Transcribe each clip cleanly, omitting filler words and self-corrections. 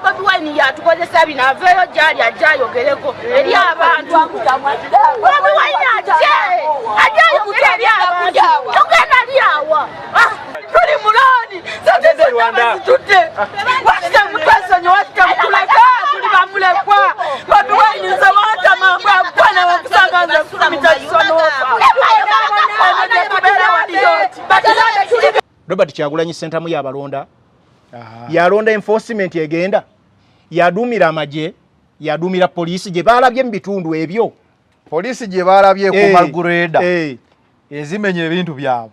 Bobi Wine yatukozesa bino aveeyo gyali ajja ayogereko eri abantu. Bobi Wine ajja ayogere eri abantu. Tugenda lyawa. Tuli muloni. Sasa Rwanda tutte. Wasa mutwasonyo wasa mutuleka tuli bamulekwa. Bobi Wine zawata mamba bwana wakusangaza kumitasono. Robert Kyagulanyi Sentamu y'abalonda. Yalonda enforcement egenda. Yadumira amaje, yadumira police gye balabye mu bitundu ebyo. Police gye balabye ku Magureda. Ezimenye ebintu byabwe.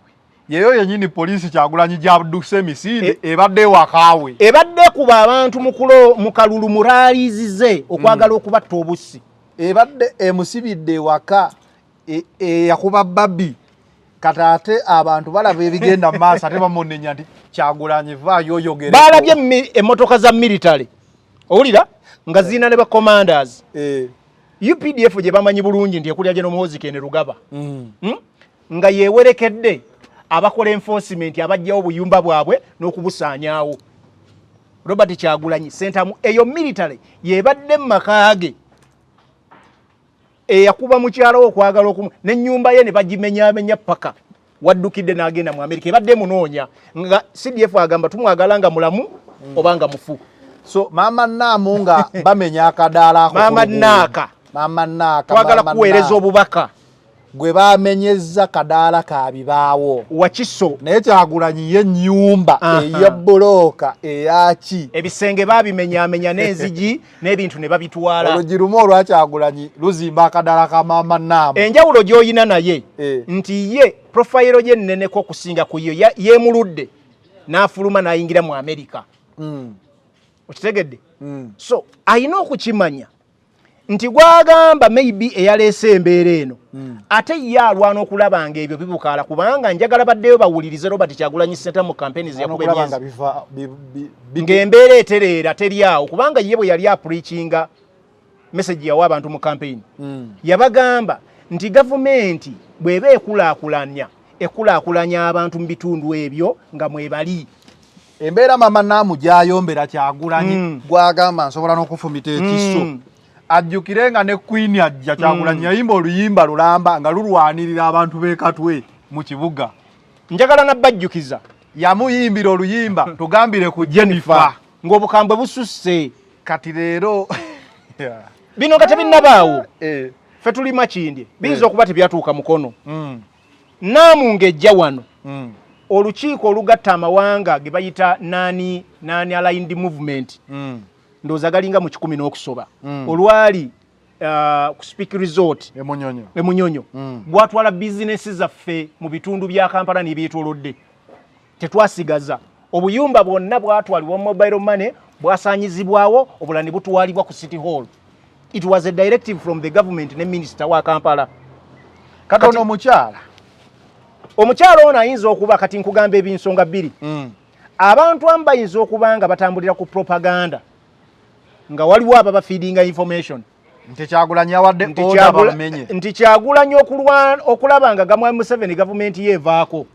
Yeyo yenyini police Kyagulanyi gyabuduse misinde ebadde wakaawe. Ebadde kuba abantu mu kalulu muralizize okwagala okubatta obusi. Ebadde emusibidde waka yakuba babbi. Katate abantu balaba ebigenda maaso ate bamonenya nti Kyagulanyi vaayo oyogere. Balabye emmotoka za military. Owulira nga zina ne ba commanders. UPDF gye bamanyi bulungi nti ekulya gye n'omuhozi kene Rugaba. Nga yewerekedde abakola enforcement abajjawo obuyumba bwabwe n'okubusaanyaawo. Robert Kyagulanyi Sentamu eyo military yebadde mu makaage. Yakuba mukyalo okwagala okumu n'ennyumba ye ne bagimenyamenya paka waddukidde n'agenda mu Amerika ebadde munoonya nga CDF agamba tumwagala nga mulamu obanga mufu. So mama Namu nga bamenya akadaala ako. Mama Naaka twagala kuweereza obubaka gwe bamenyezza kadaala ka bibaawo Wakiso naye Kyagulanyi ye nnyumba eya bbulooka eyaki ebisenge babimenyamenya n'enzigi n'ebintu ne babitwala. Olugirumu olwa Kyagulanyi luzimba akadaala ka mama Namu. Enjawulo gy'oyina naye nti ye profile gye nneneko okusinga ku yo yeemuludde n'afuluma n'ayingira mu Amerika. Okitegedde? So ayina okukimanya nti gwagamba maybe eyaleese embeera eno ate ye alwana okulabanga ebyo bibukaala kubanga njagala baddeyo bawulirize Robert Kyagulanyi Sentamu mu campaigns yakuba emyezi ng'embeera etereera teryawo kubanga ye bwe yali apreachinga message yawa abantu mu campaign yabagamba nti gavumenti bw'eba ekulaakulanya abantu mu bitundu ebyo nga mwebali. Embeera mama Namu gy'ayombera Kyagulanyi gwagamba nsobola n'okufumita ekiso. Ajjukire nga ne Queen ajja Kyagulanyi yayimba oluyimba lulamba nga lulwanirira abantu b'ekatwe mu kibuga. Njagala nabbajjukiza yamuyimbira oluyimba tugambire ku Jennifer ng'obukambwe bususse kati leero bino nga tebinnabaawo ffe tuli Makindye biyinza okuba tebyatuuka mukono. Namu ng'ejja wano olukiiko olugatta amawanga ge bayita nani aligned movement ndowooza galinga mu 10 n'okusoba olwali ku Speak Resort Emunyonyo bwatwala bizinesi zaffe mu bitundu bya Kampala n'ebyetoolodde tetwasigaza obuyumba bwonna bwatwalibwa mobile money bwasaanyizibwawo obulala ne butwalibwa ku City Hall. It was a directive from the government ne minister wa Kampala. Kakati omukyala ono ayinza okuba kati nkugamba ebinsonga bbiri. Abantu amu bayinza okuba nga batambulira ku propaganda nga waliwo ababa feedinga information nti Kyagulanyi awadde order bamenye nti Kyagulanyi okulaba nga Gamwa Museveni gavumenti yeevaako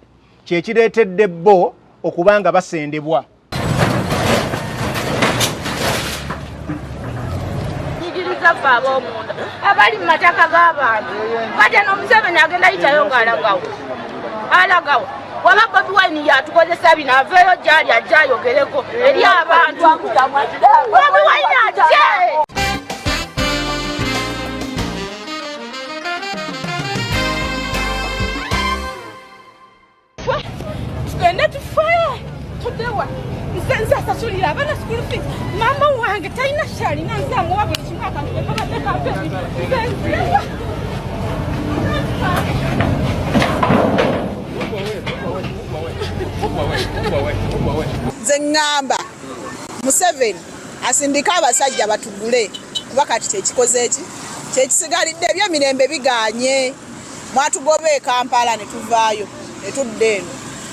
kye kireetedde bo okuba nga basendebwa. Abali mu mataka g'abantu kati n'Omuseveni agenda yitayo ng'alagawo waba Bobi Wine yatukozesa bino aveeyo gyali ajja ayogereko eri abantu. Bobi Wine ajje tugende tufaye tudewa nze asasulira abana school fees mama wange talina kyalina nze amuwa buli kimu akabadde kampeni nze ngamba Museveni asindika abasajja batugule kuba kati kyekikoze eki kyekisigalidde ebyemirembe biganye mwatugoba e Kampala ne tuvaayo ne tudde eno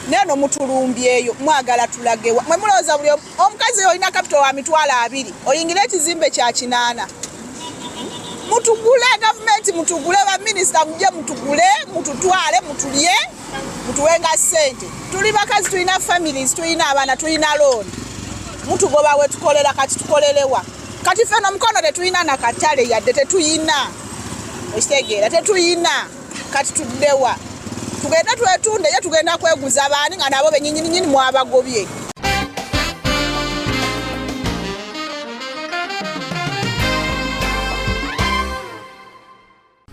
neno mutulumbyeyo mwagala tulagewa mwe mulowooza buli omukazi olina capital wa mitwalo 2 oyingire ekizimbe kya 8 mutugule gavumenti mutugule ba minister muje mutugule mututwale mutulye mutuwenga sente tuli bakazi tulina families tulina abaana tulina loan mutugoba we tukolera kati tukolelewa kati feno mukono tetuyina na katale yadde tetuyina ekitegeera tetuyina kati tuddewa tugenda twetunde ye tugenda kweguza abaani nga nabo benyinyini mwabagobye.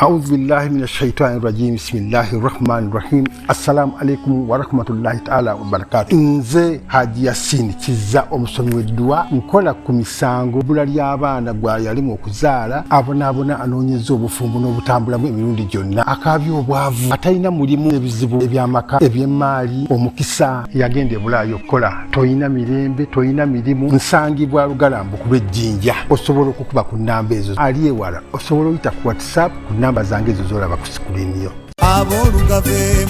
أعوذ بالله من الشيطان الرجيم بسم الله الرحمن الرحيم السلام عليكم ورحمة الله تعالى وبركاته nze Haji Yasin Kiza omusomi w'eddua nkola ku misango bula ly'abaana gwa yalimu okuzaala abonaabona anoonyeza obufumbo n'obutambulamu emirundi gyonna akaabya obwavu atalina mulimu ebizibu eby'amaka eby'emmaali omukisa yagenda ebulaayo okukola toyina mirembe toyina mirimu nsangibwa lugalambu ku lw'ejjinja osobola okukuba ku nnamba ezo ali ewala osobola oyita ku WhatsApp ku namba zange ezo zolaba ku sikulini yo.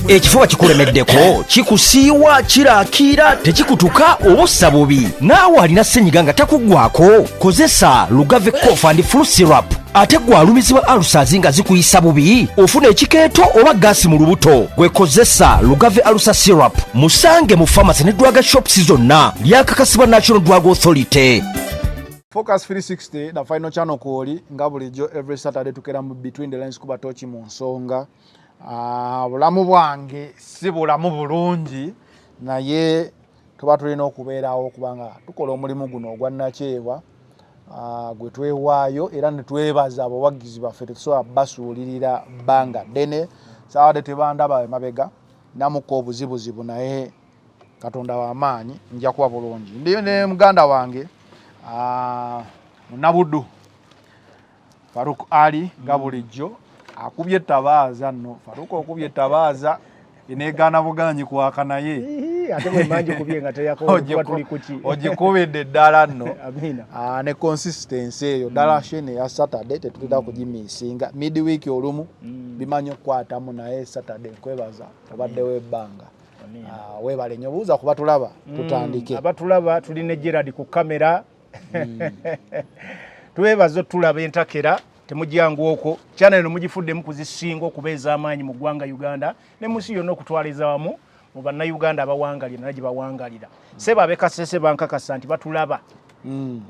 Ekifuba kikulemeddeko kikusiiwa kiraakira tekikutuka obussa bubi naawe alina ssenyiga nga takugwako kozesa Lugave cough and flu syrup ate gwe alumizibwa alusazi nga zikuyisa bubi ofuna ekikeeto oba gaasi mu lubuto gwekozesa Lugave alusa syrup musange mu pharmacy ne drug shops zonna lyakakasibwa National Drug Authority. Focus 360 the final channel koli nga bulijjo every Saturday tukera mu between the lines kuba tochi mu nsonga bulamu bwange si bulamu bulungi naye tuba tulina okubeerawo kubanga tukola omulimu guno ogwa nakyewa gwe twewaayo era ne twebaza abawagizi baffe tetusobola basuulirira bbanga ddene saade tebandaba emabega namuko obuzibuzibu naye Katonda w'amaanyi nja kuba bulungi ndiyo ne muganda wange Munabudu Faruk Ali nga bulijjo akubye tabaaza nno Faruk okubye tabaaza enegana buganyi kwaka naye ate bwe manje kubye nga teyako tuli kuki ogikubidde ddala nno amina ne consistency eyo ddala shene ya Saturday tetulida kugimisinga midweek olumu bimanyo kwatamu naye Saturday kwebaza obadde webbanga webale nnyo buuza kuba tulaba tutandike abatulaba tuline Gerard ku kamera twebazo tulaba entakera temujjangu okwo channel eno mugifudde mu kuzisinga okubeeza amaanyi mu ggwanga Uganda ne musi yonna okutwaliza wamu mu bannayuganda abawangalira naye bawangalira seba abekasese bankakasa nti batulaba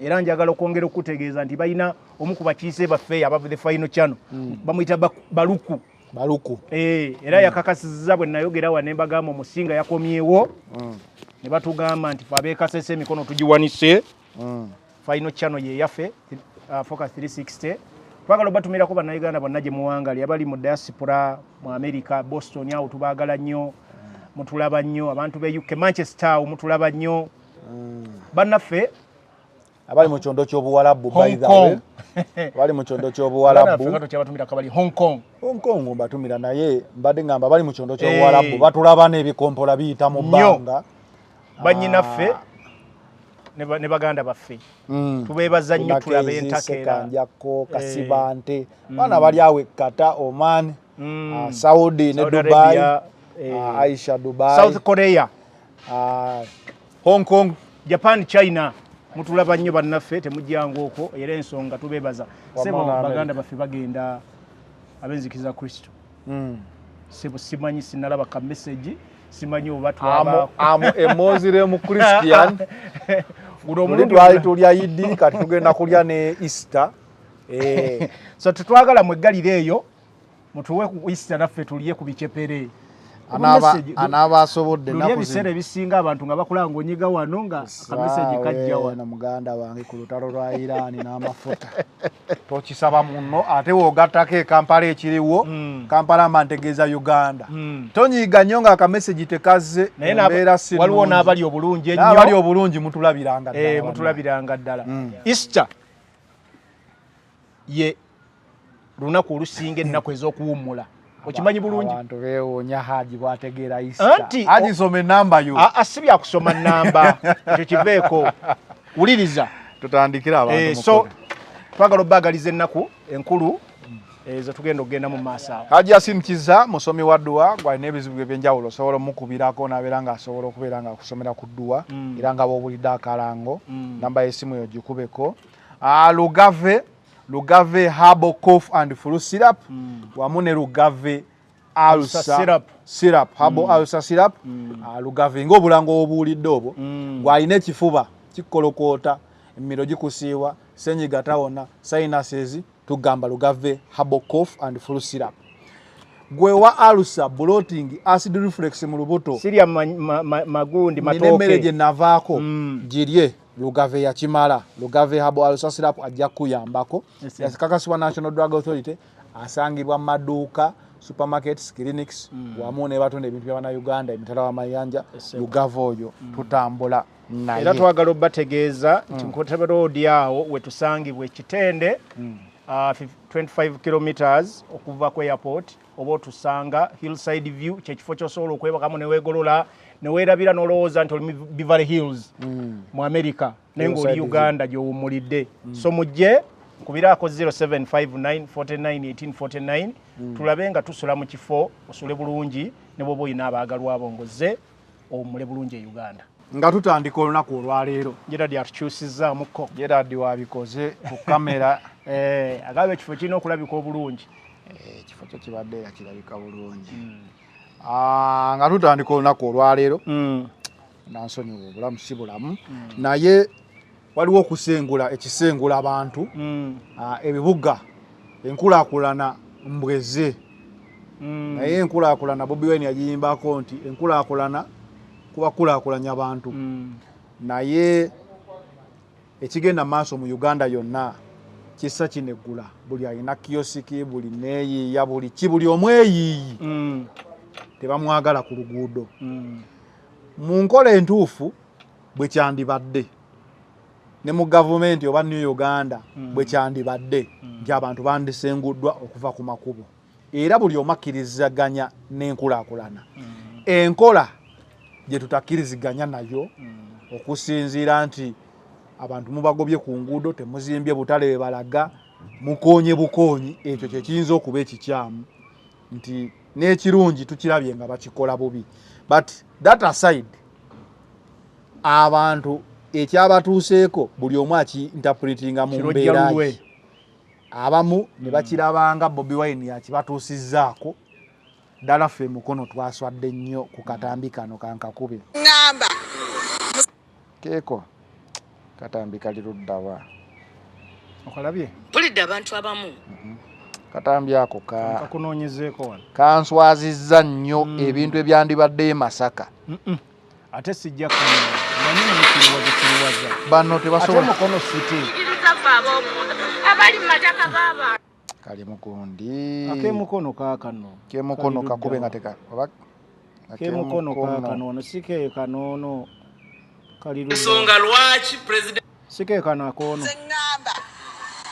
era njagala okwongera okutegeeza nti balina omu ku bakiise baffe abava the final channel bamuyita baluku era yakakasizza bwe nayogera wa nembagamba omusinga yakomyewo ne batugamba nti abekasese emikono tugiwanise final channel ye yaffe Focus 360 twagala obatumirako bannayuganda bonna gye muwangali abali mu diaspora mu America Boston awo tubagala nnyo mutulaba nnyo abantu be UK Manchester mutulaba nnyo bannaffe abali mu kyondo ky'obuwalabu by the way bali mu kyondo ky'obuwalabu ngato kyabatumira kabali Hong Kong batumira naye mbadde ngamba bali mu kyondo ky'obuwalabu batulaba n'ebikompola biyita mu bbanga bannyinaffe ne baganda baffe tubeebaza nnyo tulabe entakera njako kasibante bana bali awe Kata Oman Saudi ne Dubai Aisha Dubai South Korea Hong Kong Japan China mutulaba nnyo bannaffe temujjangu okwo era ensonga tubeebaza sebo baganda baffe bagenda abenzikiza Kristo sebo simanyi sinalaba ka message simanyi obatwaba emozire mu Christian uno twali tulya Idi kati tugenda kulya ne Easter so tutwagala mwegalire eyo mutuwe ku Easter naffe tuliye ku bicepere anaba asobodde nakuzi ebisere ebisinga abantu nga bakulanga onyiga wano nga ka message kajja wano muganda wange ku lutalo lwa Iran n'amafuta tokisaba muno ate wogattako Kampala ekiriwo Kampala mantegeeza Uganda tonyiga nnyo nga ka message tekaze embeera si waliwo n'abali obulungi ennyo n'abali obulungi mutulabiranga ddala mutulabiranga ddala Easter ye lunaku olusinga ennaku ez'okuwummula okimanyi bulungi abantu beewonya Haji bwategeera Easter Haji some enamba yo asibya kusoma namba ekyo kiveeko wuliriza tutandikira abantu so twagala obbagaliza ennaku enkulu ezo tugenda okugenda mu maaso awo Haji Yasin Kiza musomi wa ddua gwalina ebizibu ebyenjawulo osobola omukubirako nabeera nga asobola okubeera nga akusomera ku ddua era nga bw'obulidde akalango namba y'essimu yo gikubeko Lugave Herbal Cough and Flu Syrup wamu ne Lugave Ulcer Syrup Herbal Ulcer Syrup Lugave ng'obulango obuwulidde obwo gwalina ekifuba kikolokota emiro gikusiiwa senyiga tawona sinuses tugamba Lugave herbal cough and flu syrup. Gwe wa alusa bloating acid reflux mu lubuto Siria magundi matoke n'emmere gye navaako girye Lugave ya kimala. Lugave herbal alusa syrup ajja kuyambako. Yakakasibwa National Drug Authority, asangibwa mu maduuka, supermarkets, clinics, wamu ne batunda ebintu bya Uganda emitala w'amayanja. Lugave oyo tutambula naye. Era twagala obategeeza nti Nkotebe Road awo wetusangibwa Kitende 25 kilometers okuva ku airport, oba otusanga Hillside View, kyekifo ky'osobola okwebakamu ne weegolola ne weerabira n'olowooza nti oli Beverly Hills mu America naye ng'oli Uganda gy'owummulidde. So mujje nkubiraako 0759 49 1849 tulabe nga tusula mu kifo osule bulungi ne bw'oba olina abaagalwa abongoze owummule bulungi e Uganda. Nga tutandika olunaku olwaleero Gerard atukyusizzaamukko. Gerard wabikoze ku kamera agaba ekifo kirina okulabika obulungi. Ekifo kyo kibadde era kirabika bulungi. Nga tutandika olunaku olwaleero nansonyiwa obulamu si bulamu naye waliwo okusengula ekisengula abantu ebibuga enkulaakulana mbweze naye enkulaakulana Bobi Wine yagiyimbako nti enkulaakulana kuba kulaakulanya abantu naye ekigenda maaso mu Uganda yonna kissa kineggula buli alina kiyosiki buli neeyiiya buli omweyiiyi tebamwagala ku luguudo mu nkola entuufu bwe kyandibadde ne mu gavumenti oba New Uganda bwe kyandibadde nti abantu bandisenguddwa okuva ku makubo era buli omu akkirizaganya n'enkulaakulana enkola gye tutakkiriziganya nayo okusinziira nti abantu mubagobye ku nguudo temuzimbye butale bebalaga mukoonye bukoonyi ekyo kye kiyinza okuba ekikyamu nti n'ekirungi tukirabye nga bakikola bubi but that aside abantu ekyabatuuseeko buli omu aki-interpretinga mu mbeera ye abamu ne bakirabanga Bobi Wine yakibatuusizzaako ddala ffe mukono twaswadde nnyo ku katambi kano kankakube ngamba keeko katambi kali luddawa Okalabye? Bulidde abantu abamu. Katambi ako kakunoonyezeeko wano. Kanswazizza nnyo ebintu ebyandibadde e Masaka. Ate sijja kiriwaza. Bano tebasobola. Ate mukono siti. Abali mu mataka g'abantu. Kali mukundi. Akemukono kaakano. Kemukono kakube nga teka. Kemukono kaakano wano sike kanoono. Kaliru. Ensonga lwaki president sike kana akono. Ngamba.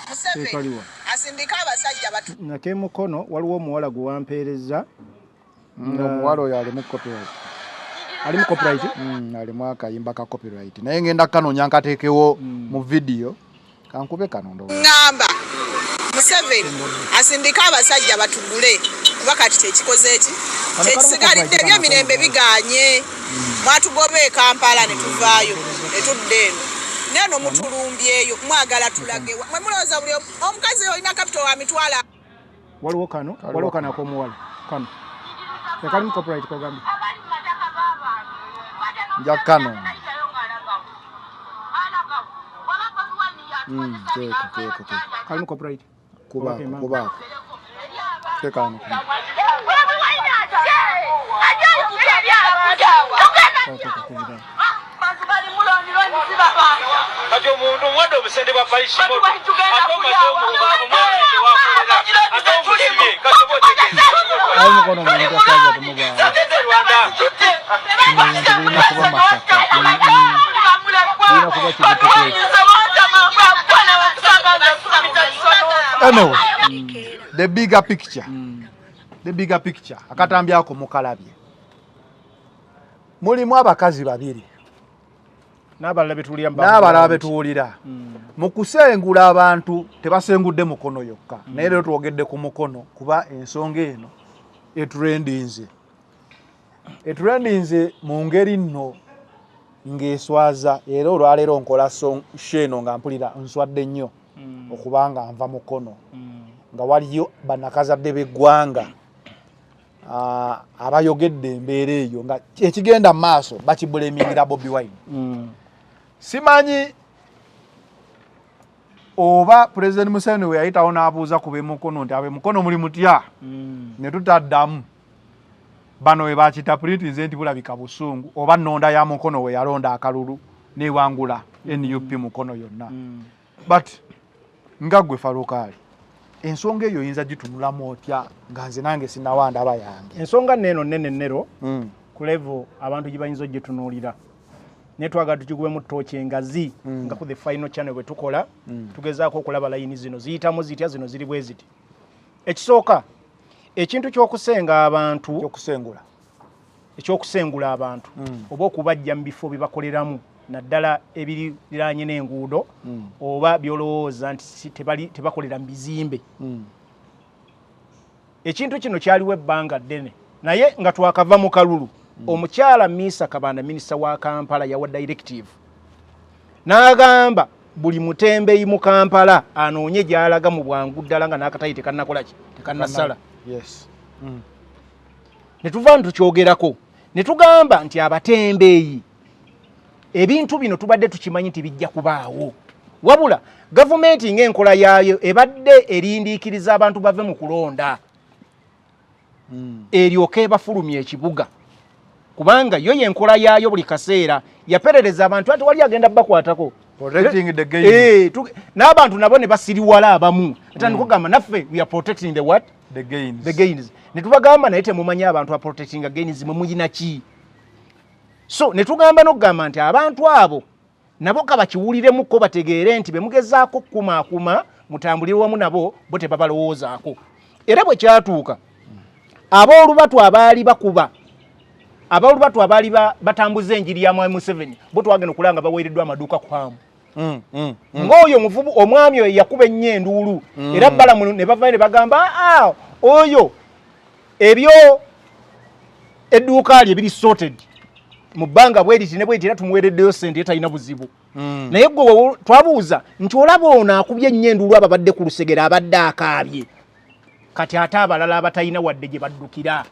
Museveni asindika abasajja batu. Nakemukono waliwo omuwala gwe wampeereza. Omuwala oyo ali mu copyright. Ali mu copyright? Ali mu akayimba ka copyright. Naye ngenda kanoonya nkateekewo mu video. Kankube kano ndo. Ngamba. Museveni asindika abasajja batugule kuba kati tekikoze eki. Tekisigalidde ebyemirembe biganye. Mwatugobe Kampala ne tuvaayo ne tudde eno. Neno mutulumbyeyo mwagala tulage. Mwe mulowooza buli omukazi olina capital wa mitwala. Waliwo kano ak'omuwala. Kano. Yakali mu copyright kogamba. Njakano. Keko. Kali mu copyright. Kuba. Kekano. Kajo mundu mwado obusende bwa palishi moto atoma zomu omwana tewakolera atomusibe kajo botegeza ayi mukono muntu asaja tumuba Rwanda tulina kuba Masaka tulina kuba Kibitoke. Anyway, the bigger picture akatambi ako mukalabye mulimu abakazi babiri n'abalala betuwulira mu kusengula abantu tebasengudde mukono yokka naye lero twogedde ku mukono kuba ensonga eno etrendinze mu ngeri nno ng'eswaza era olwaleero nkola sheno nga mpulira nswadde nnyo okubanga nva mukono nga waliyo bannakazadde b'eggwanga abayogedde embeera eyo nga ekigenda mu maaso bakibulemingira Bobi Wine simanyi oba President Museveni we yayitawo n'abuuza ku b'emukono nti ab'emukono muli mutya ne tutaddamu bano we bakitapuliti nze nti bulabika busungu oba nnonda ya mukono we yalonda akalulu newangula NUP mukono yonna but nga gwe Farukaali ensonga eyo yinza gitunulamu otya nga nze nange sinawanda aba yange ensonga neno nene nero ku level abantu gibayinza ogitunuulira naye twagala tukigwemu ttooki engazi nga ku the final channel bwe tukola tugezaako okulaba layini zino ziyitamu zitya zino ziri bwe ziti ekisooka ekintu ky'okusenga abantu ekyokusengula abantu oba okubajja mu bifo bye bakoleramu naddala ebiriraanye n'enguudo oba byolowooza nti tebakolera mu bizimbe ekintu kino kyaliwo ebbanga ddene naye nga twakava mu kalulu omukyala Miisa Kabanda minisita wa Kampala yawa directive n'agamba buli mutembeyi mu Kampala anoonye gy'alaga mu bwangu ddala nga n'akatayi tekannakola ki tekannasala ne tuva ntukyogerako ne tugamba nti abatembeeyi ebintu bino tubadde tukimanyi nti bijja kubaawo wabula gavumenti ng'enkola yaayo ebadde erindiikiriza abantu bave mu kulonda eryoke bafulumya ekibuga kubanga yo yenkola yaayo buli kaseera yaperereza abantu ati wali agenda bakwatako n'abantu nabo ne basiriwala abamu atandikugamba naffe we are protecting the what the gains ne tubagamba naye temumanyi abantu a protecting gains mwe muyina ki so ne tugamba n'okugamba nti abantu abo nabo kabakiwuliremukko bategeere nti bemugezaako kumaakuma mutambulire wamu nabo bo tebabalowoozaako era bwe kyatuuka aboolubatu abaali bakuba abalubatu abaali batambuza enjiri ya Mwami Museveni bo twagenda okulanga baweereddwa amaduuka kwamu ng'oyo muvubu omwami oyo yakuba ennyo enduulu era balamu ne bavayo ne bagamba oyo ebyo edduuka lye biri sorted mu bbanga bweriti ne bweriti era tumuweereddeyo ssente talina buzibu naye gwe twabuuza nti olaba ono akubye ennyo enduulu ababadde ku lusegera abadde akaabye kati ate abalala abatalina wadde gye baddukira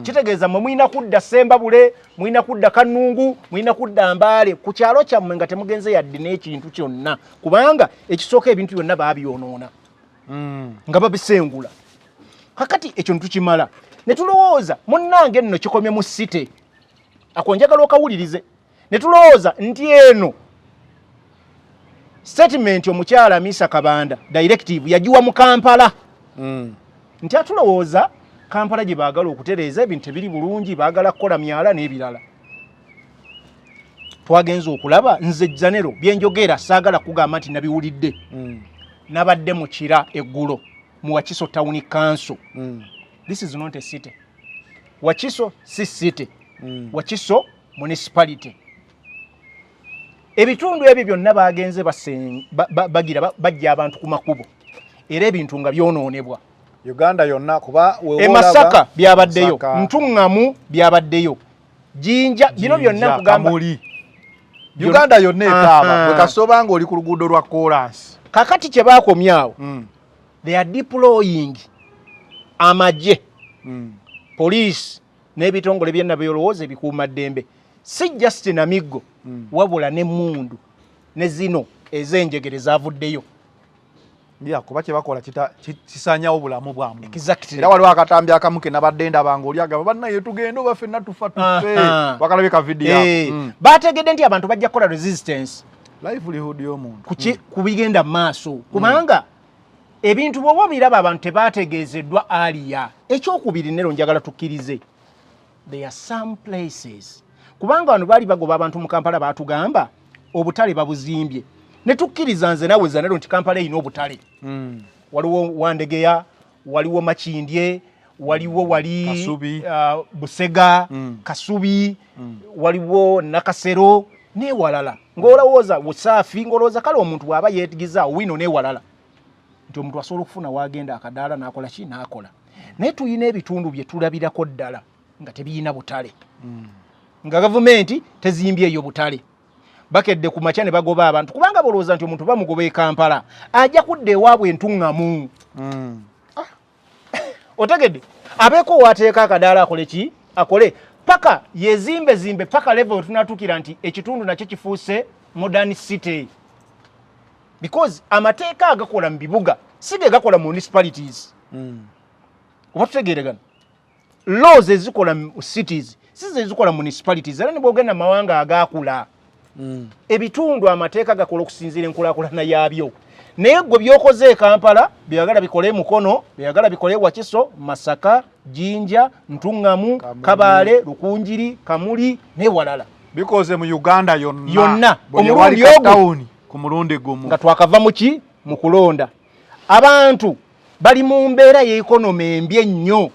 kitegeeza mwe mulina kudda Sembabule mulina kudda Kanungu mulina kudda Mbaale ku kyalo kyammwe nga temugenze yadde n'ekintu kyonna kubanga ekisooka ebintu byonna baabyonoona nga babisengula kakati ekyo ntukimala ne tulowooza munnange nno kikomye mu site akonjagala okawulirize ne tulowooza nti eno statement omukyala Miisa Kabanda directive yagiwa mu Kampala nti atulowooza Kampala gye baagala okutereeza ebintu ebiri bulungi baagala kukola myala n'ebirala twagenza okulaba nze Janero byenjogera saagala kugamba nti nabiwulidde nabadde mu kira eggulo mu Wakiso Town Council this is not a city Wakiso si city Wakiso municipality ebitundu ebyo byonna bagenze bagira bajja abantu ku makubo era ebintu nga byonoonebwa Uganda yonna kuba Masaka byabaddeyo Ntungamu byabaddeyo Jinja bino byonna kugamba Uganda yonna ekaaba bwe kasoba nga oli ku luguudo lwa chorus kakati kye baakomyawo they are deploying amaje police n'ebitongole byenna byolowooza ebikuuma ddembe si just Namiggo wabula ne Mundu ne zino ez'enjegere zavuddeyo kuba kye bakola kisanyawo bulamu bwa muntu exactly era waliwo akatambi akamu ke nabadde ndaba ng'oli agamba bannaye tugenda oba ffenna tufa tuffe bakalabye ka vidiyo baategedde nti abantu bajja kukola resistance livelihood y'omuntu ku bigenda mu maaso kubanga ebintu bw'oba biraba abantu tebaategeezeddwa aliya ekyokubiri nero njagala tukkirize there are some places kubanga wano baali bagoba abantu mu Kampala baatugamba obutale babuzimbye ne tukkiriza nze nawe Zanero nti Kampala erina obutale waliwo Wandegeya waliwo Makindye waliwo wali Busega Kasubi waliwo Nakasero n'ewalala ng'olowooza busaafi ng'olowooza kale omuntu bw'aba yeetigiza wino n'ewalala nti omuntu asobola okufuna wagenda akadaala n'akola ki n'akola naye tulina ebitundu bye tulabirako ddala nga tebiyina butale nga gavumenti tezimbyeyo butale bakedde ku makya ne bagoba abantu kubanga bolowooza nti omuntu bamugoba e Kampala ajja kudda ewaabwe Entungamu otegedde abeeko waateeka akadaala akole paka yezimbe paka level tunatuukira nti ekitundu nakyo kifuuse modern city because amateeka agakola mu bibuga sige gakola mu municipalities oba tutegeeragana laws ezikola mu cities size ezikola mu municipalities era ne bwogenda mawanga agaakula ebitundu amateeka gakola okusinziira enkulaakulana yaabyo naye gwe byokoze Kampala byagala bikole Mukono byagala bikole Wakiso Masaka Jinja Ntungamu Kabale Lukunjiri Kamuli ne walala bikoze mu Uganda yonna omulundi ogwo ku mulundi gumu nga twakava muki mu kulonda abantu bali mu mbeera y'ekonomi embi ennyo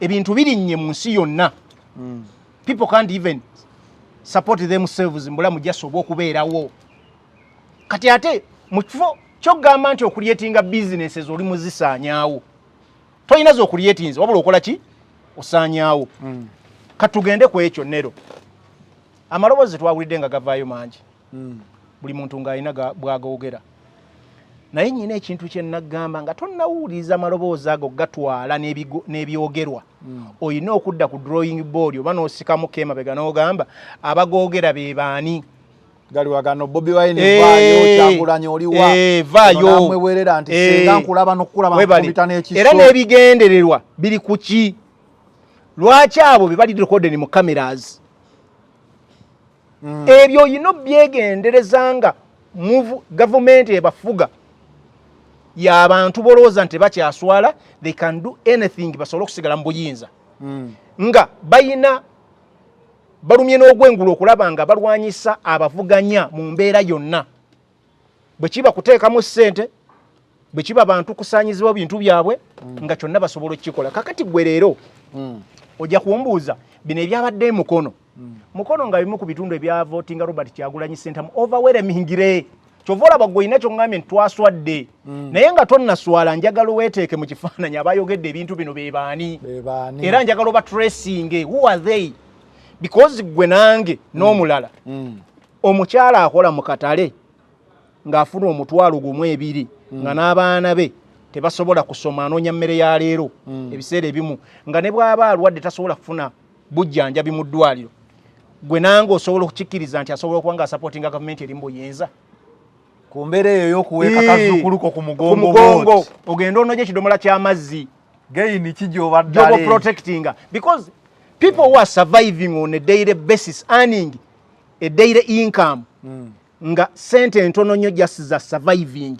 ebintu birinnye mu nsi yonna people can't even support themselves mbulamu jasobola okubeerawo kati ate mu kifo kyogamba nti okuliyetinga businesses oli muzisaanyaawo tolina zo okuliyetinza wabula okola ki osaanyaawo katugende ku ekyo nero amaloboozi twawulidde nga gavaayo mangi buli muntu ng'alina bw'agoogera naye nyina ekintu kye nagamba nga tonnawuliriza amaloboozi ago gatwala n'ebyogerwa olina okudda ku drawing board oba n'osikamu kemabega n'ogamba abagoogera be baani gali wagano Bobi Wine vaayo Kyagulanyi oliwa vaayo mwewerera nti senga nkulaba n'okulaba mpita n'ekiso era n'ebigendererwa biri ku ki lwaki abo be bali recorded mu cameras ebyo yino byegenderezanga move government ebafuga y'abantu bolooza nti bakyaswala they can do anything basobola okusigala mu buyinza nga bayina balumye n'ogwengulo okulaba nga balwanyisa abavuganya mu mbeera yonna bwe kiba kuteekamu ssente bwe kiba abantu kusaanyizibwa bintu byabwe nga kyonna basobola okukikola kakati gwe leero ojja kumbuuza bino ebyabadde Mukono nga bimu ku bitundu ebya votinga Robert Kyagulanyi Center mu overwhelming kyova olaba gwe olina kyongambye nti twaswadde naye nga tonnaswala njagala weeteeke mu kifaananyi abayogedde ebintu bino be baani era njagala oba tracing who are they because gwe nange n'omulala omukyala akola mu katale ng'afuna omutwalo gumu ebiri nga n'abaana be tebasobola kusoma anoonya mmere ya leero ebiseera ebimu nga ne bw'aba alwadde tasobola kufuna bujjanjabi mu ddwaliro gwe nange osobola okukikkiriza nti asobola okuba nga asupportinga gavumenti eri mu buyinza ku mbeera eyo y'okuweeka kazuukuluko ku mugongo ogenda onoonya ekidomola ky'amazzi gayini kijoobaddale job protecting because people who are surviving on a daily basis earning a daily income nga sente entono nnyo just za surviving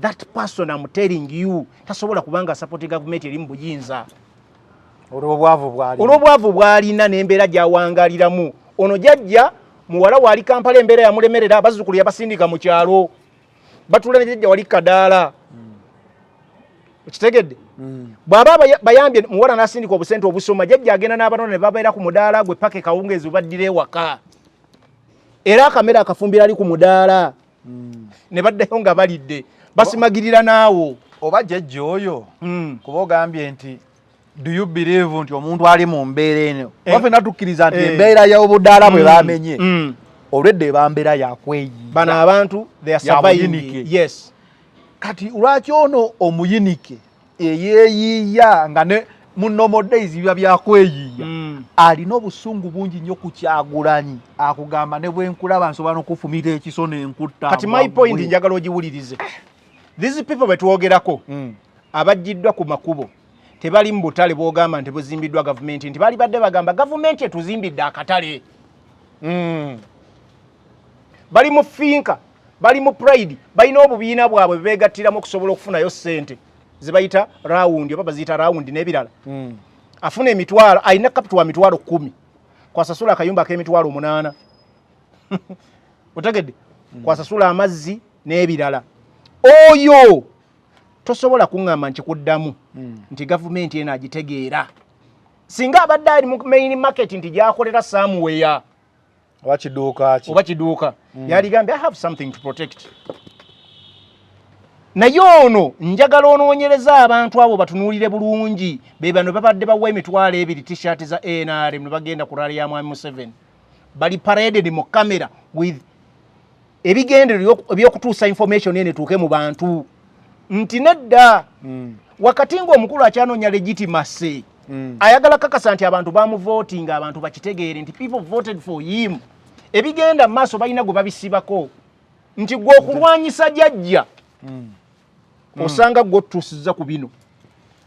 that person I'm telling you tasobola kubanga support government eri mu buyinza olw'obwavu bw'alina n'embeera gy'awangaliramu ono jjajja muwala waali Kampala embeera yamulemerera abazzukulu yabasindika mu kyalo batula ne jjajja wali Kadaala okitegedde bw'aba bayambye muwala n'asindika obusente obusoma jjajja agenda n'abanona ne babeera ku mudaala gwe paka kawungeezi baddira ewaka era akamera akafumbira ali ku mudaala ne baddayo nga balidde basimagirira naawo oba jjajja oyo kuba ogambye nti do you believe nti omuntu ali mu mbeera eno wafena tukkiriza nti embeera y'obudaala bwe bamenye olwedde eba mbeera yakweyi bano abantu they are surviving yes kati lwaki ono omuyinike eyeeyiiya nga ne mu normal days biba byakweyiiya alina obusungu bungi nnyo ku Kyagulanyi akugamba ne bwe nkulaba nsobola n'okufumita ekiso n'enkutta kati my point njagala ogiwulirize these people betwogerako abajjiddwa ku makubo tebali mu butale bwogamba nti buzimbiddwa gavumenti nti bali badde bagamba gavumenti etuzimbidde akatale bali mu finka bali mu pride balina obubiina bwabwe bebegattiramu okusobola okufunayo ssente zibayita rawundi oba baziyita rawundi n'ebirala afuna emitwalo alina capital wa mitwalo 10 kwasasula akayumba ak'emitwalo 8 otegedde kwasasula amazzi n'ebirala oyo tosobola kuŋŋamba nkikuddamu nti gavumenti eno agitegeera singa abadde ali mu main market nti gyakolera somewhere oba kiduuka yaligambye I have something to protect naye ono njagala onoonyereza abantu abo batunuulire bulungi be bano babadde bawa emitwalo 2 t-shirt za NRM ne bagenda ku rally ya Mwami Museveni bali paraded mu kamera with ebigendero ebyokutuusa information ene tuuke mu bantu nti nedda wakati ng'omukulu akyanoonya legitimacy ayagala kakasa nti abantu bamuvotinga abantu bakitegeere nti people voted for him ebigenda maaso balina gwe babisibako nti gwe okulwanyisa jjajja osanga gwe otutuusizza ku bino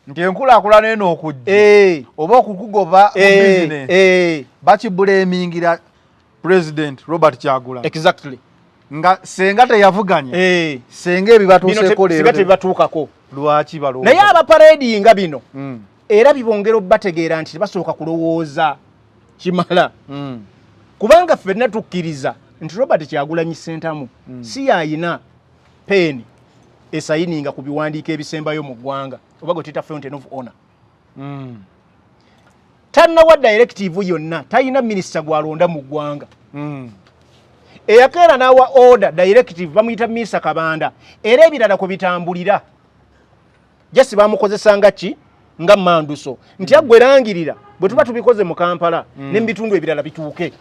nti enkulaakulana eno okujja oba okukugoba mu bizinensi bakibuleemingira President Robert Kyagulanyi. Exactly. Nga senga teyavuganya senga ebibatuuseeko leero tebibatuukako lwaki balowooza naye abaparedi nga bino era bibongera obbategeera nti tebasooka kulowooza kimala kubanga ffenna tukkiriza nti Robert Kyagulanyi Ssentamu si yayina peeni esayininga ku biwandiiko ebisembayo mu ggwanga oba gwe tuyita Fountain of Honor tannawa directive yonna talina minisita gwalonda mu ggwanga eyakeera n'awa order directive bamuyita Misa Kabanda era ebirala ku bitambulira jasi bamukozesanga ki nga manduso nti agwerangirira bwe tuba tubikoze mu Kampala n'ebitundu ebirala bituuke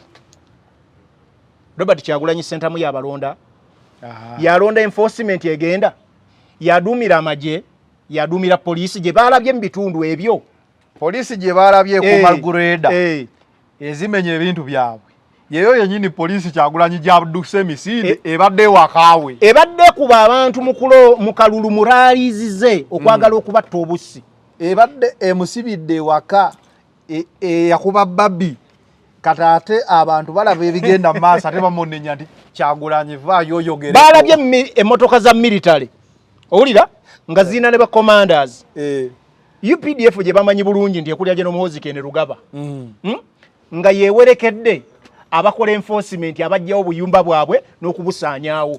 Robert Kyagulanyi Ssentamu yabalonda yalonda enforcement egenda yadumira amaje yadumira poliisi gye balabye mu bitundu ebyo poliisi gye balabye ku Margureda ezimenya ebintu byabwe yeyo yennyini poliisi Kyagulanyi gy'adduse emisinde ebadde wakaawe ebadde kuba abantu mu kalulu muraalizize okwagala okubatta obussi ebadde emusibidde waka yakuba babbi kata ate abantu balaba ebigenda mu maaso ate bamunenya nti Kyagulanyi vaayo oyogere balabye emmotoka za military owulira nga zina ne ba commanders UPDF gye bamanyi bulungi nti ekulya General Muhoozi Kene Rugaba nga yewerekedde abakola enforcement abajjawo obuyumba bwabwe n'okubusaanyaawo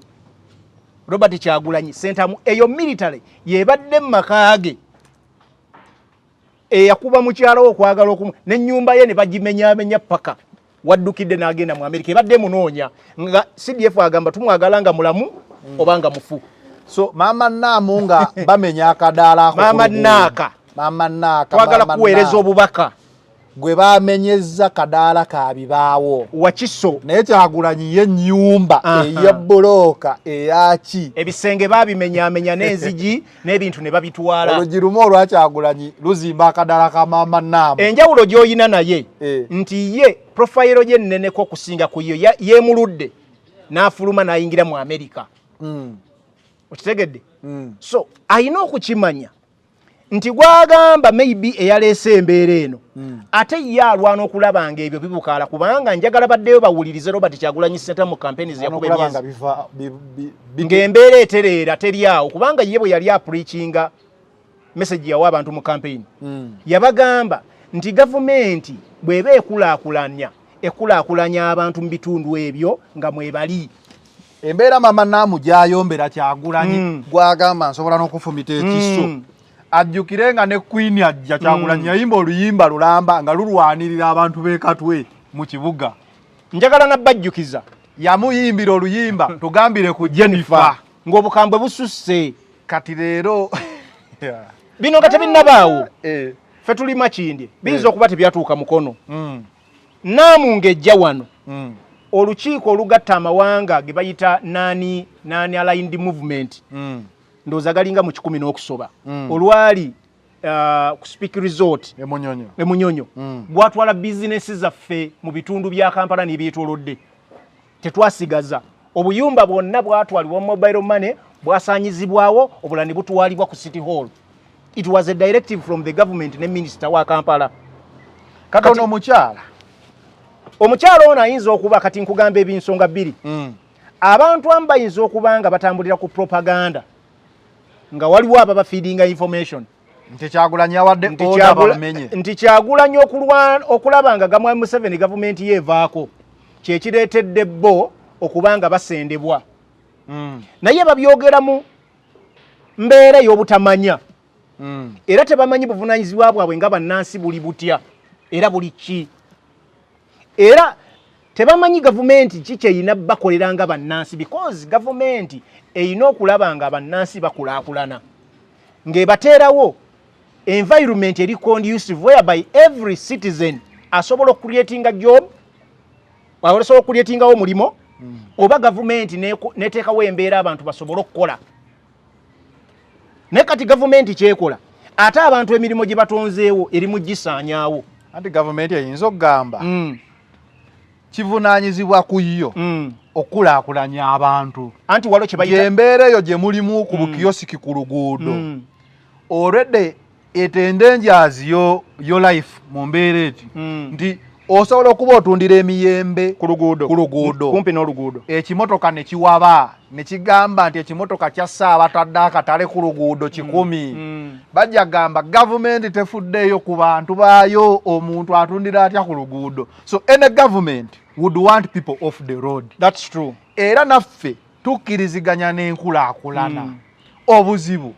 Robert Kyagulanyi Ssentamu eyo military yebadde mu makaage eyakuba mukyalo okwagala okumu n'ennyumba ye ne bagimenyaamenya paka waddukidde n'agenda mu Amerika ebadde munoonya nga CDF agamba tumwagala nga mulamu oba nga mufu so mama Naamu nga bamenya akadaala ako mama Naaka twagala kuweereza obubaka gwe bamenyezza kadaala ka bibaawo Wakiso naye Kyagulanyi y'ennyumba ey'ebbulooka eyaki ebisenge babimenyaamenya n'enzigi n'ebintu ne babitwala olugi lumu olwa Kyagulanyi luzimba akadaala ka mama Naamu enjawulo gy'oyina naye nti ye profayiro gye nneneko okusinga ku yo yeemuludde n'afuluma n'ayingira mu Amerika okitegedde so ayina okukimanya nti gwagamba maybe eyaleese embeera eno ate ye alwana okulabanga ebyo bibukaala kubanga njagala baddeyo bawulirize Robert Kyagulanyi Ssentamu mu campaigns yakuba emyezi ng'embeera etereera teryawo kubanga ye bwe yali apreachinga message yawa abantu mu campaign yabagamba nti gavumenti bw'eba ekulaakulanya abantu mu bitundu ebyo nga mwebali embeera mama Naamu gy'ayombera Kyagulanyi gwagamba nsobola n'okufumita ekiso ajjukire nga ne Queen ajja Kyagulanyi yayimba oluyimba lulamba nga lulwanirira abantu b'ekatwe mu kibuga njagala nabbajjukiza yamuyimbira oluyimba tugambire ku Jennifer ng'obukambwe bususse kati leero bino nga tebinnabaawo ffe tuli Makindye biyinza okuba tebyatuuka mukono Naamu ng'ejja wano olukiiko olugatta amawanga ge bayita nani aligned movement ndowooza galinga mu 10 n'okusoba olwali ku Speak Resort emunyonyo gwatwala bizinesi zaffe mu bitundu bya Kampala n'ebyetoolodde tetwasigaza obuyumba bwonna bwatwalibwa mobile money bwasaanyizibwawo obulala ne butwalibwa ku City Hall. It was a directive from the government ne minister wa Kampala. Katono omukyala ono ayinza okuba kati nkugamba ebinsonga bbiri abantu amu bayinza okubanga batambulira ku propaganda nga waliwo aba bafeedinga information nti Kyagulanyi awadde order bamenye nti Kyagulanyi okulaba nga Gamwa Museveni gavumenti yeevaako kyekireetedde bo okubanga basendebwa naye babyogeramu mbeera y'obutamanya era tebamanyi buvunaanyizibwa bwabwe nga bannansi buli butya era buli ki era tebamanyi gavumenti kikyeyina bakolera nga bannansi because gavumenti eyina okulaba nga bannansi bakulaakulana ng'ebateerawo environment eri conducive whereby every citizen asobola okucreatinga job asobola okucreatingawo omulimo oba gavumenti neteekawo embeera abantu basobole okukola naye kati gavumenti kyekola ate abantu emirimu gye batonzeewo eri mu gisaanyaawo anti gavumenti eyinza okugamba kivunanyizibwa ku yo okulaakulanya abantu anti waliwo kye bayita embeera eyo gye mulimu ku bukiyosiki ku luguudo already etendenjazi yo life mu mbeera eti nti osobola okuba otundira emiyembe ku luguudo kumpi n'oluguudo ekimotoka ne kiwaba ne kigamba nti ekimotoka kyassa batadde akatale ku luguudo 100 bajja gamba gavumenti tefuddeeyo ku bantu baayo omuntu atundira atya ku luguudo. So any government would want people off the road. That's true. Era naffe tukkiriziganya n'enkulaakulana obuzibu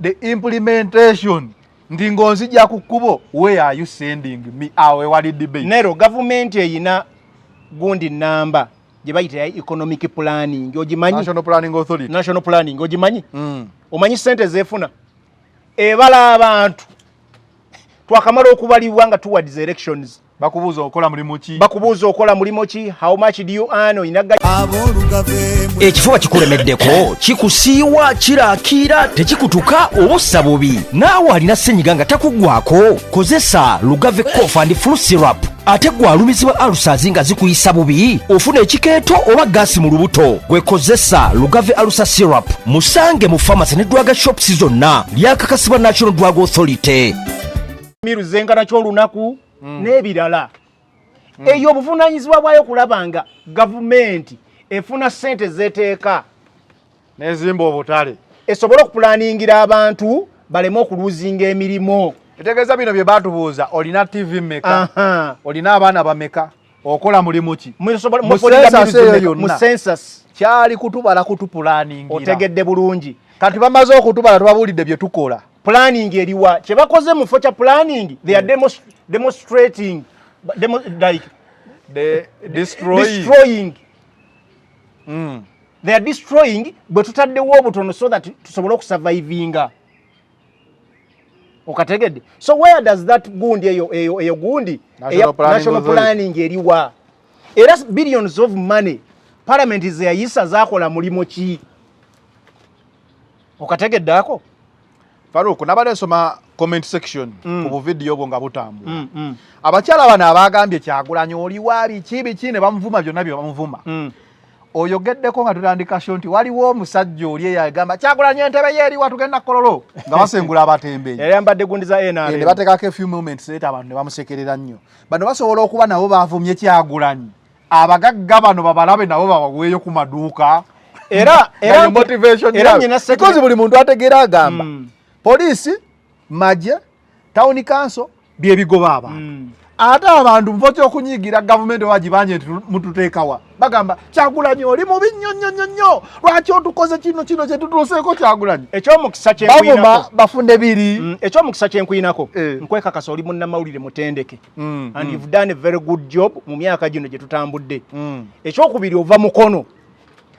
the implementation ndi ngonzija ku kkubo where are you sending me awe wali debate nero government eyina gundi namba gye bayita economic planning ogimanyi national planning ogimanyi omanyi sente zefuna ebala abantu twakamala okubalibwa nga towards elections bakubuuza okola mulimo ki how much do you earn inaga ekifuba kikulemeddeko kikusiiwa kiraakira tekikutuka obussa bubi naawe alina ssenyiga nga takuggwako kozesa lugave cough and flu syrup ate gwalumizibwa alusazi nga zikuyisa bubi ofuna ekikeeto oba gaasi mu lubuto gwekozesa lugave alusa syrup musange mu pharmacy ne drug shops zonna lyakakasibwa National Drug Authority. miruzenga ky'olunaku n'ebirala eyo obuvunaanyizibwa bwayo kulabanga gavumenti efuna ssente zeteeka n'ezimba obutale esobola okupulaningira abantu baleme okuluzinga emirimu. Etegeeza bino bye baatubuuza olina TV mmeka olina abaana bameka okola mulimu ki mu census kyali kutubala kutupulaningira otegedde bulungi kati bamaze okutubala tubabuulidde bye tukola planning eriwa kye bakoze mu focha planning they are demonstrating like destroying they are destroying but tutaddewo obutono so that tusobole okusurvivinga okategedde. So where does that gundi eyo gundi national planning eriwa era billions of money parliament is yayisa zakola mulimo ki okategedde ako Faruku nabale nsoma comment section ku video obwo nga butambula abakyala bano abagambye Kyagulanyi oli wali kibi kine bamuvuma byonna byo bamuvuma oyogeddeko nga tutandika sho nti waliwo omusajja oli yagamba Kyagulanyi entebe yeri watugenda kololo nga basengula abatembeyi yayambadde gundi za NRM ne bateekako a few moments later abantu ne bamusekerera nnyo bano basobola okuba nabo bavumye Kyagulanyi abagagga bano babalabe nabo babaweeyo ku maduuka era motivation because buli muntu ategeera agamba police maje town council bye bigoba abantu ate abantu mvoti okunyigira government wagibanye nti mututeekawa bagamba Kyagulanyi oli mubi nnyo lwaki otukoze kino kye tutuuseeko Kyagulanyi ekyomukisa kyenkwinako bafunde biri ekyomukisa kyenkwinako nkwekakasa oli munnamawulire mutendeke and you've done a very good job mu myaka gino gye tutambudde ekyokubiri ova mukono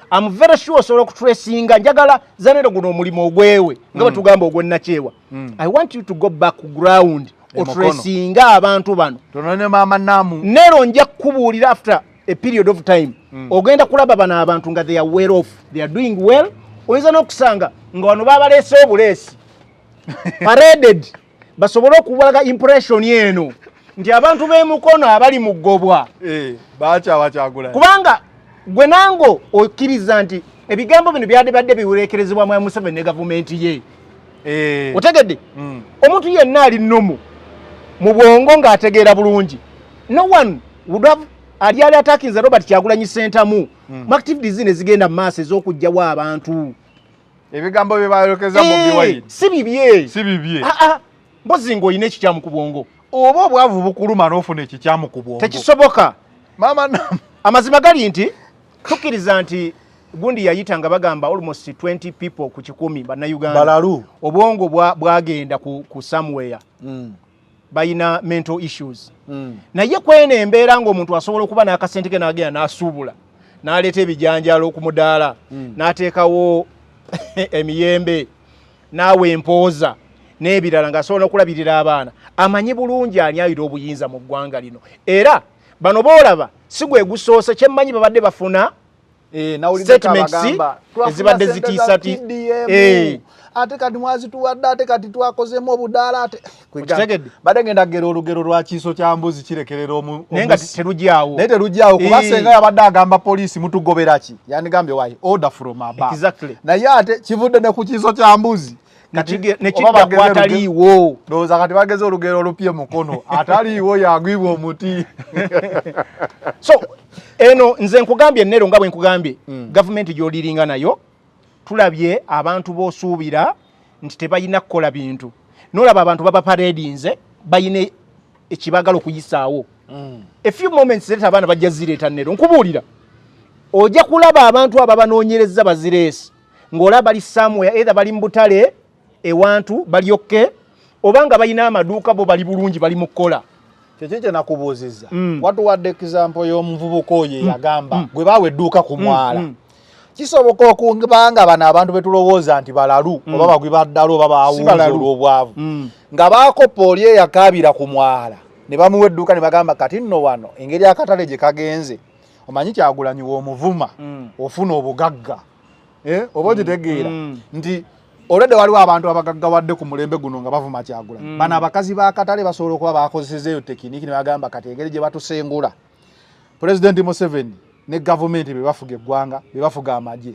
I'm very sure osobola okutracinga njagala zanero guno omulimo ogwewe nga batugamba ogwennakyewa I want you to go back ground otracinga abantu bano tonone mama namu nero nja kubuulira after a period of time ogenda kulaba bano abantu nga they are well off they are doing well oyinza n'okusanga nga wano babaleese obuleesi paraded basobole okubalaga impression eno nti abantu b'emukono abali mu ggobwa bakyawa Kyagulanyi kubanga gwe nango okkiriza nti ebigambo bino byadibadde biwerekerezebwa mu Museveni ne gavumenti ye otegedde omuntu yenna ali nnomu mu bwongo ng'ategeera bulungi no one would have ali attackinze Robert Kyagulanyi Sentamu mu activities ne zigenda mu maaso ez'okugjawo abantu ebigambo bye bayorekeza mu biwayi si bibye mpozi ng'olina ekikyamu ku bwongo oba obwavu bukuluma n'ofuna ekikyamu ku bwongo tekisoboka mama namu amazima gali nti tukkiriza nti gundi yayita nga bagamba almost 20 people ku 100 bannayuganda balalu obwongo bwagenda ku somewhere bayina mental issues naye kwene embeera ng'omuntu asobola okuba n'akasente ke n'agenda n'asuubula n'aleeta ebijanjalo ku mudaala n'ateekawo emiyembe n'awe empooza n'ebirala ng'asobola okulabirira abaana amanyi bulungi ani ayita obuyinza mu ggwanga lino era bano boolaba si gwe gusoose kyemmanyi babadde bafuna statements ezibadde zitiisa ti ate kati mwazituwadde ate kati twakozemu obudaala ate badde ngenda kugera olugero lwa kiiso kya mbuzi kirekerera naye nga terugyawo kuba senga yabadde agamba poliisi mutugobera ki yandigambye wayi order from above naye ate kivudde ne ku kiiso kya mbuzi nekidda kwataliiwo ndowooza kati bageze olugero olupye mukono ataliiwo yagwibwa omuti so eno nze nkugambye Nero nga bwe nkugambye gavumenti gy'oliringa nayo tulabye abantu b'osuubira nti tebalina kukola bintu n'olaba abantu baba paradinze balina ekibagala okuyisaawo a few moments later abaana bajja zireeta Nero nkubuulira ojja kulaba abantu abo banoonyereza bazireesi ng'olaba bali somewhere either bali mu butale ewantu balyokke oba nga balina amaduuka bo bali bulungi bali mu kukola kyekyo nakubuuzizza watuwadde example y'omuvubuka oyo yagamba gwe baawe edduuka ku mwala kisoboka okubanga bano abantu betulowooza nti balalu oba bagwi baddala oba baawuuza olw'obwavu nga baakoppa oli eyakaabira ku mwala ne bamuwa edduuka ne bagamba kati nno wano engeri akatale gye kagenze omanyi Kyagulanyi w'omuvuma ofuna obugagga oba ogitegeera nti olwedde waliwo abantu abagagga wadde ku mulembe guno nga bavuma Kyagulanyi bano abakazi b'akatale basobola okuba bakozeseeyo tekiniki ne bagamba kati engeri gye batusengula Pulezidenti Museveni ne gavumenti bebafuga eggwanga bebafuga amagye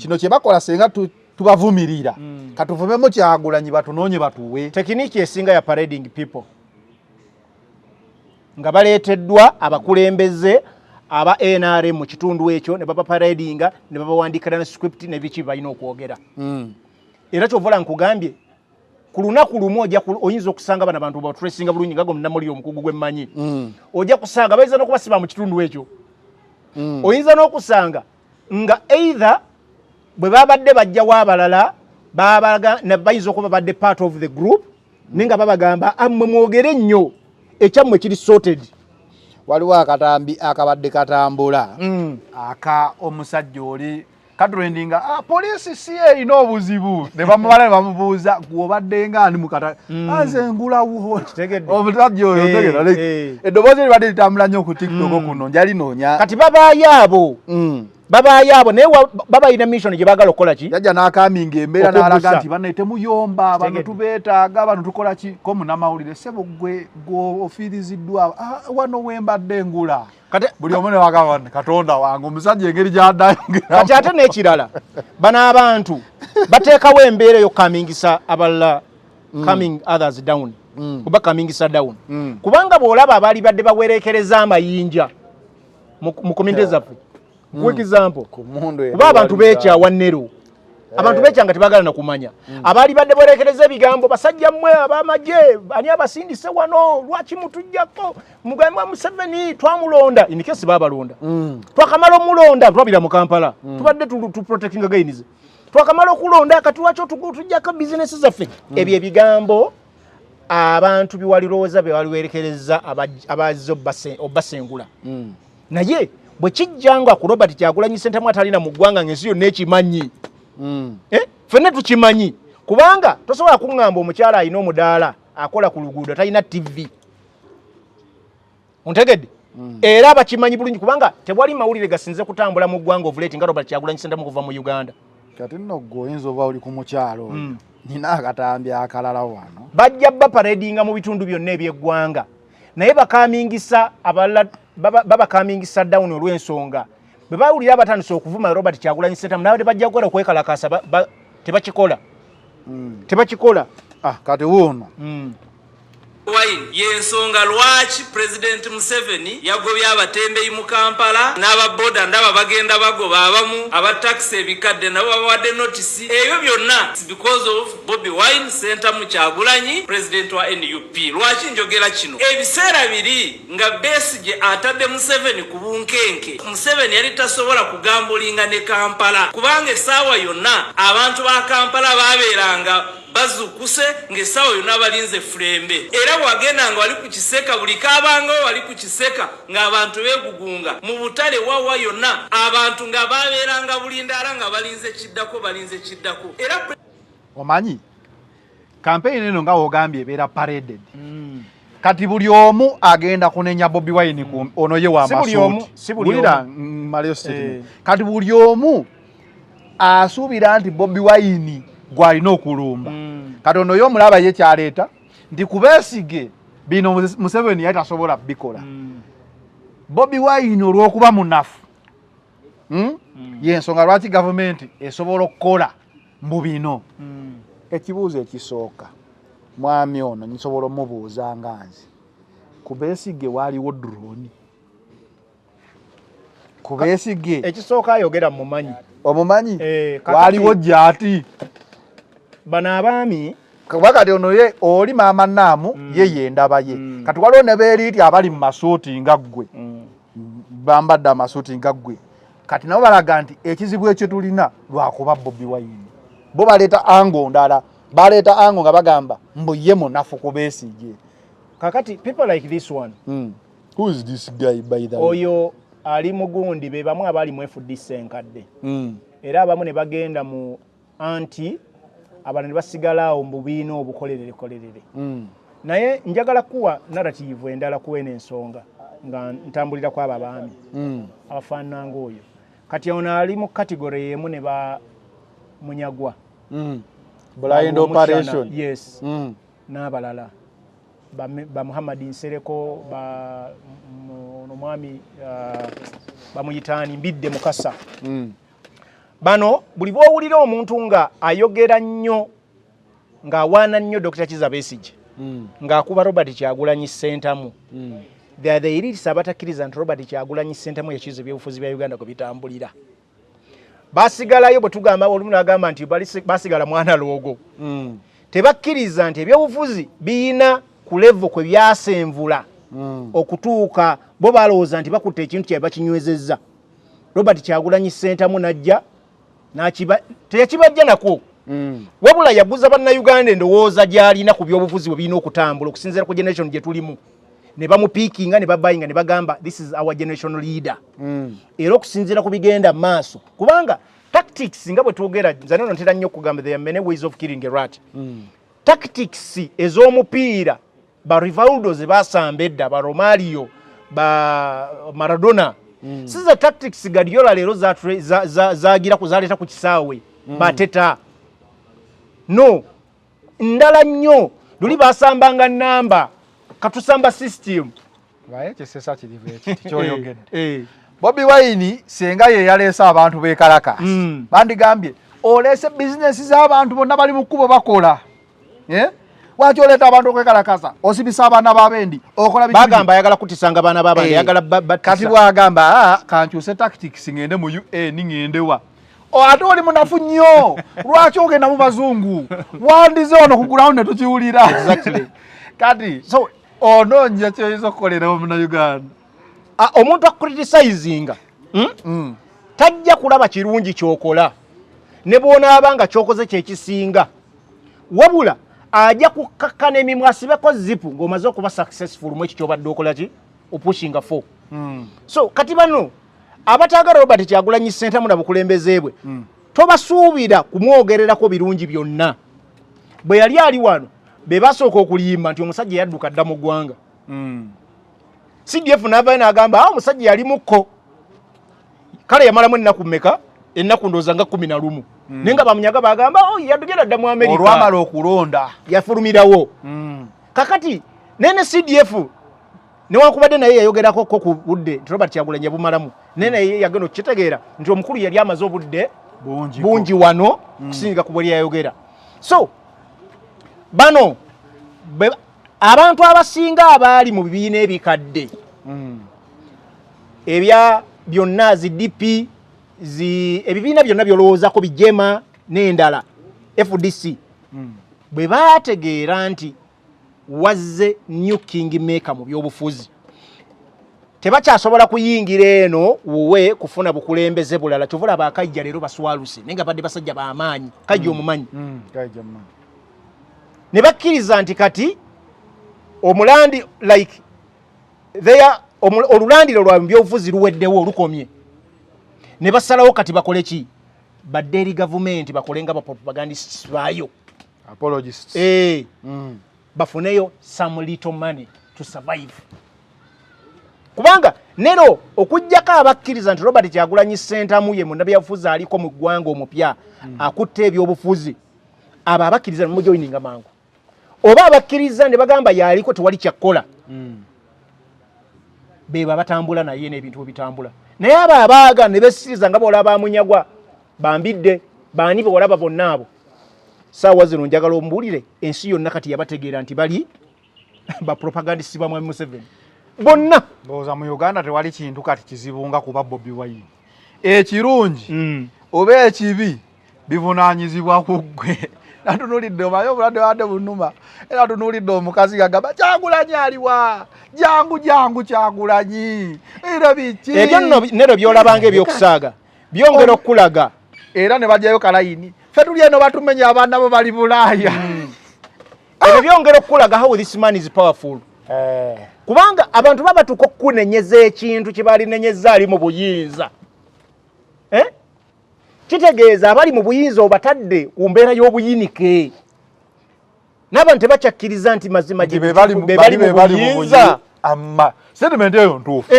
kino kye bakola senga tubavumirira katuvumemu Kyagulanyi batunoonye batuwe tekiniki esinga ya parading people nga baleeteddwa abakulembeze aba NRM mu kitundu ekyo ne baba paradinga ne babawandikira ne script ne biki balina okwogera era kyovola nkugambye ku lunaku lumu oyinza okusanga bano abantu batresinga bulungi ngago munamuli omukugu gw'emmanyi ojja kusanga bayinza n'okubasiba mu kitundu ekyo oyinza n'okusanga nga either bwe babadde bajjawo abalala bayinza okuba badde part of the group nenga babagamba ammwe mwogere nnyo ekyammwe kiri sorted waliwo akatambi akabadde katambula aka omusajja oli kadrendinga poliisi si erina obuzibu ne bamubala ne bamubuuza gw'obadde nga ani mukata aze ngulawo omusajja oyo tegera eddoboozi libadde litambula nnyo ku TikTok kuno njali noonya kati babaayo abo naye babayina mission gye baagala okukola ki jajja n'akaminga embeera n'alaga nti bano temuyomba bano tubeetaaga bano tukola ki ko munnamawulire sebo gwe ofiiriziddwa wano wembadde ngula buli omu ne wagamba Katonda wange omusajja engeri gy'addayongera kati ate n'ekirala bano abantu bateekawo embeera ey'okamingisa abalala coming others down kuba kamingisa down kubanga bw'olaba abaali badde bawerekereza amayinja mu community zaffe quick example kuba abantu beekyawa Nero abantu beekyanga tebagala na kumanya abaali badde borekereza ebigambo basajja mmwe abamagye ani abasindise wano lwaki mutujjako mugamba Museveni twamulonda in case babalonda twakamala omulonda twabira mu Kampala tubadde tu protecting against twakamala okulonda kati lwaki tujjako business zaffe ebyo ebigambo abantu biwalirowooza bewaliwerekereza abazze obbasengula naye bwe kijjanga ku Robert Kyagulanyi Ssentamu atalina mu ggwanga ng'ensi yonna ekimanyi ffenna tukimanyi kubanga tosobola kuŋŋamba omukyala alina omudaala akola ku luguudo talina TV ontegedde era bakimanyi bulungi kubanga tewali mawulire gasinze kutambula mu ggwanga ovuleti nga Robert Kyagulanyi Ssentamu kuva mu Uganda kati nno gwe oyinza oba oli ku mukyalo nina akatambi akalala wano bajja baparedinga mu bitundu byonna eby'eggwanga naye bakamingisa abalala babakamingisa down olw'ensonga bwe bawulira abatandise okuvuma Robert Kyagulanyi Ssentamu nawe tebajja kukola okwekalakasa tebakikola tebakikola kati wuuno wine yensonga lwaki President Museveni yagobya abatembeyi mu Kampala n'ababoda ndaba bagenda bagoba abamu abataxi ebikadde nabo bawadde notice eyo byonna because of Bobi Wine Ssentamu Kyagulanyi president wa NUP lwaki njogera kino ebiseera biri nga Besigye atadde Museveni ku bunkenke Museveni yali tasobola kugambulinga ne Kampala kubanga essaawa yonna abantu ba Kampala babeeranga bazukuse ng'essaawa yonna balinze Fulembe era bwagenda nga wali ku Kiseka buli kaabanga wali ku Kiseka ng'abantu beegugunga mu butale wawa yonna abantu nga babeeranga bulindaala nga balinze kiddako era omanyi campaign eno nga wogambye ebeera paraded kati buli omu agenda kunenya Bobi Wine ono ye wa masuuti bulira Mario statement kati buli omu asuubira nti Bobi Wine gwalina okulumba kati ono ye omulaba ye kyaleeta nti kubeesige bino Museveni yatasobola bikola Bobi Wine olw'okuba munafu yensonga lwaki gavumenti esobola okukola mu bino ekibuuzo ekisooka mwami ono nsobola omubuuza nga nze ku Besigye waaliwo drone ku Besigye ekisooka ayogera mumanyi omumanyi waaliwo jati bano abaami kabakati ono ye oli maama Naamu ye yendaba ye kati waliwo ne beeriiti abali mu masuuti nga ggwe bambadde amasuuti nga ggwe kati nabo balaga nti ekizibu ekyo tulina lwakuba Bobi Wine bo baleeta ango ndala baleeta ango nga bagamba mbu ye munafu ku Besigye kakati people like this one who is this guy by the way oyo ali mugundi be bamwe abali mu FDC enkadde era abamu ne bagenda mu anti abantu ne basigala mu biino obukolerere naye njagala kuwa narrative endala kuwena ensonga nga ntambulira kwa abaami abafaananga oyo kati ono ali mu category yemu ne ba munyagwa blind operation yes n'abalala ba Muhammad Nsereko ba mwami bamuyitaani Mbidde Mukasa bano buli bwowulira omuntu nga ayogera nnyo ng'awaana nnyo Dr. Kizza Besigye ng'akuba Robert Kyagulanyi Ssentamu they are the elites abatakkiriza nti Robert Kyagulanyi Ssentamu yakiza ebyobufuzi bya Uganda kwe bitambulira basigalayo bwe tugamba olumu n'agamba nti basigala mwana lwogo tebakkiriza nti ebyobufuzi biyina ku level kwe byasenvula okutuuka bo balowooza nti bakutte ekintu kye bakinywezezza Robert Kyagulanyi Ssentamu najja teyakibajja nako wabula yaguza bannayuganda endowooza gy'alina ku byobufuzi bwe birina okutambula okusinziira ku generation gye tulimu ne bamupiikinga ne babayinga ne bagamba this is our generation leader era okusinziira ku bigenda maaso kubanga tactics nga bwe twogera nze nno ntera nnyo okugamba there are many ways of killing a rat tactics ez'omupiira ba Rivaldo ze basamba edda ba Romario ba Maradona siza tactics Guardiola leero zagira kuzaleta ku kisaawe bateta no ndala nnyo luli basambanga namba katusamba system baye kyesesa kirive kyoyogedde Bobi Wine senga ye yaleesa abantu bekalakasi bandigambye olese business z'abantu bonna bali mu kkubo bakola waki oleeta abantu okwekalakasa osibisa abaana babendi okola bagamba ayagala kutisanga abaana babange ayagala kati bwagamba kankyuse tactics ngende mu UN ngendewa ate oli munafu nnyo lwaki ogenda mu bazungu wandize ono ku ground ne tukiwulira exactly kati so onoonya kyoyinza okukolera Munnayuganda omuntu akritisayizinga tajja kulaba kirungi kyokola ne bw'onaaba nga kyokoze kyekisinga wabula ajja kukakkana emimwa asibeko zipu ng'omaze okuba successful mu ekyo kyobadde okola ki opushinga for so kati bano abataagala Robert Kyagulanyi Ssentamu na bukulembeze bwe tobasuubira kumwogererako birungi byonna bwe yali ali wano be basooka okuliyimba nti omusajja yadduka dda mu ggwanga CDF n'avaayo n'agamba omusajja yali mukko kale yamalamu ennaku mmeka ennaku ndowooza nga 11 naye nga bamunyaga bagamba yadugenda dda mu Amerika olwamala okulonda yafulumirawo kakati nene CDF newankubadde naye yayogerako ko ku budde nti Robert Kyagulanyi yabumalamu naye yagenda okukitegeera nti omukulu yali amaze obudde bungi wano kusinga ku bwe yayogera so bano abantu abasinga abaali mu bibiina ebikadde ebya byonna ZDP ebibiina byonna byolowoozako bijema n'endala FDC bwe baategeera nti wazze new king maker mu byobufuzi tebakyasobola kuyingira eno wuwe kufuna bukulembeze bulala kyovula bakajja leero baswaluse naye nga badde basajja b'amaanyi kajja omumanyi ne bakkiriza nti kati omulandi like olulandiro lwa byobufuzi luweddewo olukomye ne basalawo kati bakole ki badde eri gavumenti bakole nga bapropagandist baayo apologists bafuneyo some little money to survive. Kubanga nero okujjako abakkiriza nti Robert Kyagulanyi Ssentamu ye munnabyabufuzi aliko mu ggwanga omupya akutte ebyobufuzi abo abakkiriza mu joininga mangu oba abakkiriza ne bagamba yaliko tewali kyakkola beba batambula naye n'ebintu ebitambula naye abo abaaga ne bessiriza nga boolaba amunyagwa bambidde baani boolaba bonna abo saawa zino njagala omubuulire ensi yonna kati yabategeera nti bali bapropagandisi ba Mwami Museveni bonna ndowooza mu Uganda tewali kintu kati kizibu nga kuba Bobi Wine ekirungi oba ekibi bivunaanyizibwa ku ggwe natunulidde omaye obulwadde wadde bunuma era tunulidde omukazi gagamba Kyagulanyi aliwa jangu Kyagulanyi era biki ebyo nero byolabanga ebyokusaaga byongera okulaga era ne bajjayo kalayini ffe tuli eno batumenya abaana bo bali Bulaaya ebyo byongera okulaga how this man is powerful kubanga abantu babatuka okunenyeza ekintu kye balinenyeza ali mu buyinza kitegeeza abali mu buyinza obatadde ku mbeera y'obuyinike n'abantu tebakyakkiriza nti mazima be bali mu buyinza amma sentiment eyo ntuufu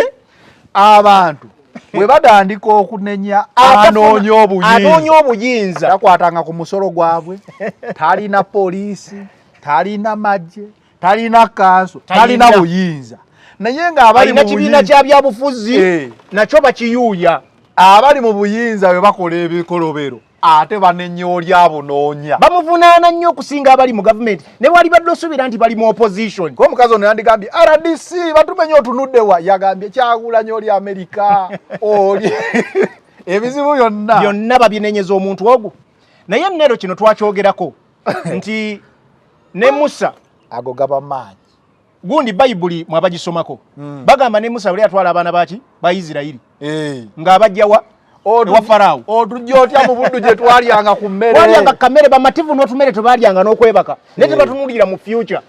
abantu bwe batandika okunenya anoonya obuyinza takwatanga ku musolo gwabwe talina poliisi talina magye talina kanso talina buyinza naye nga abali mu kibiina kya byabufuzi nakyo bakiyuuya abali mu buyinza bwe bakola ebikolobero ate banenya oli abunoonya bamuvunaana nnyo okusinga abali mu gavumenti ne bwali badde osuubira nti bali mu opposition kuba omukazi ono yandigambye RDC batumenya otunudde wa yagambye Kyagulanyi oli Amerika oli ebizibu byonna babinenyeza omuntu ogwo naye nero kino twakyogerako nti ne Musa ago gaba maanyi gundi Bayibuli mwabagisomako bagamba ne Musa buli atwala abaana baki ba Isirayiri ng'abajjawa wa Farao otujja otya mu buddu gye twalyanga ku mmere twalyanga kamere bamativu n'otumere tebalyanga n'okwebaka naye tebatunulira mu future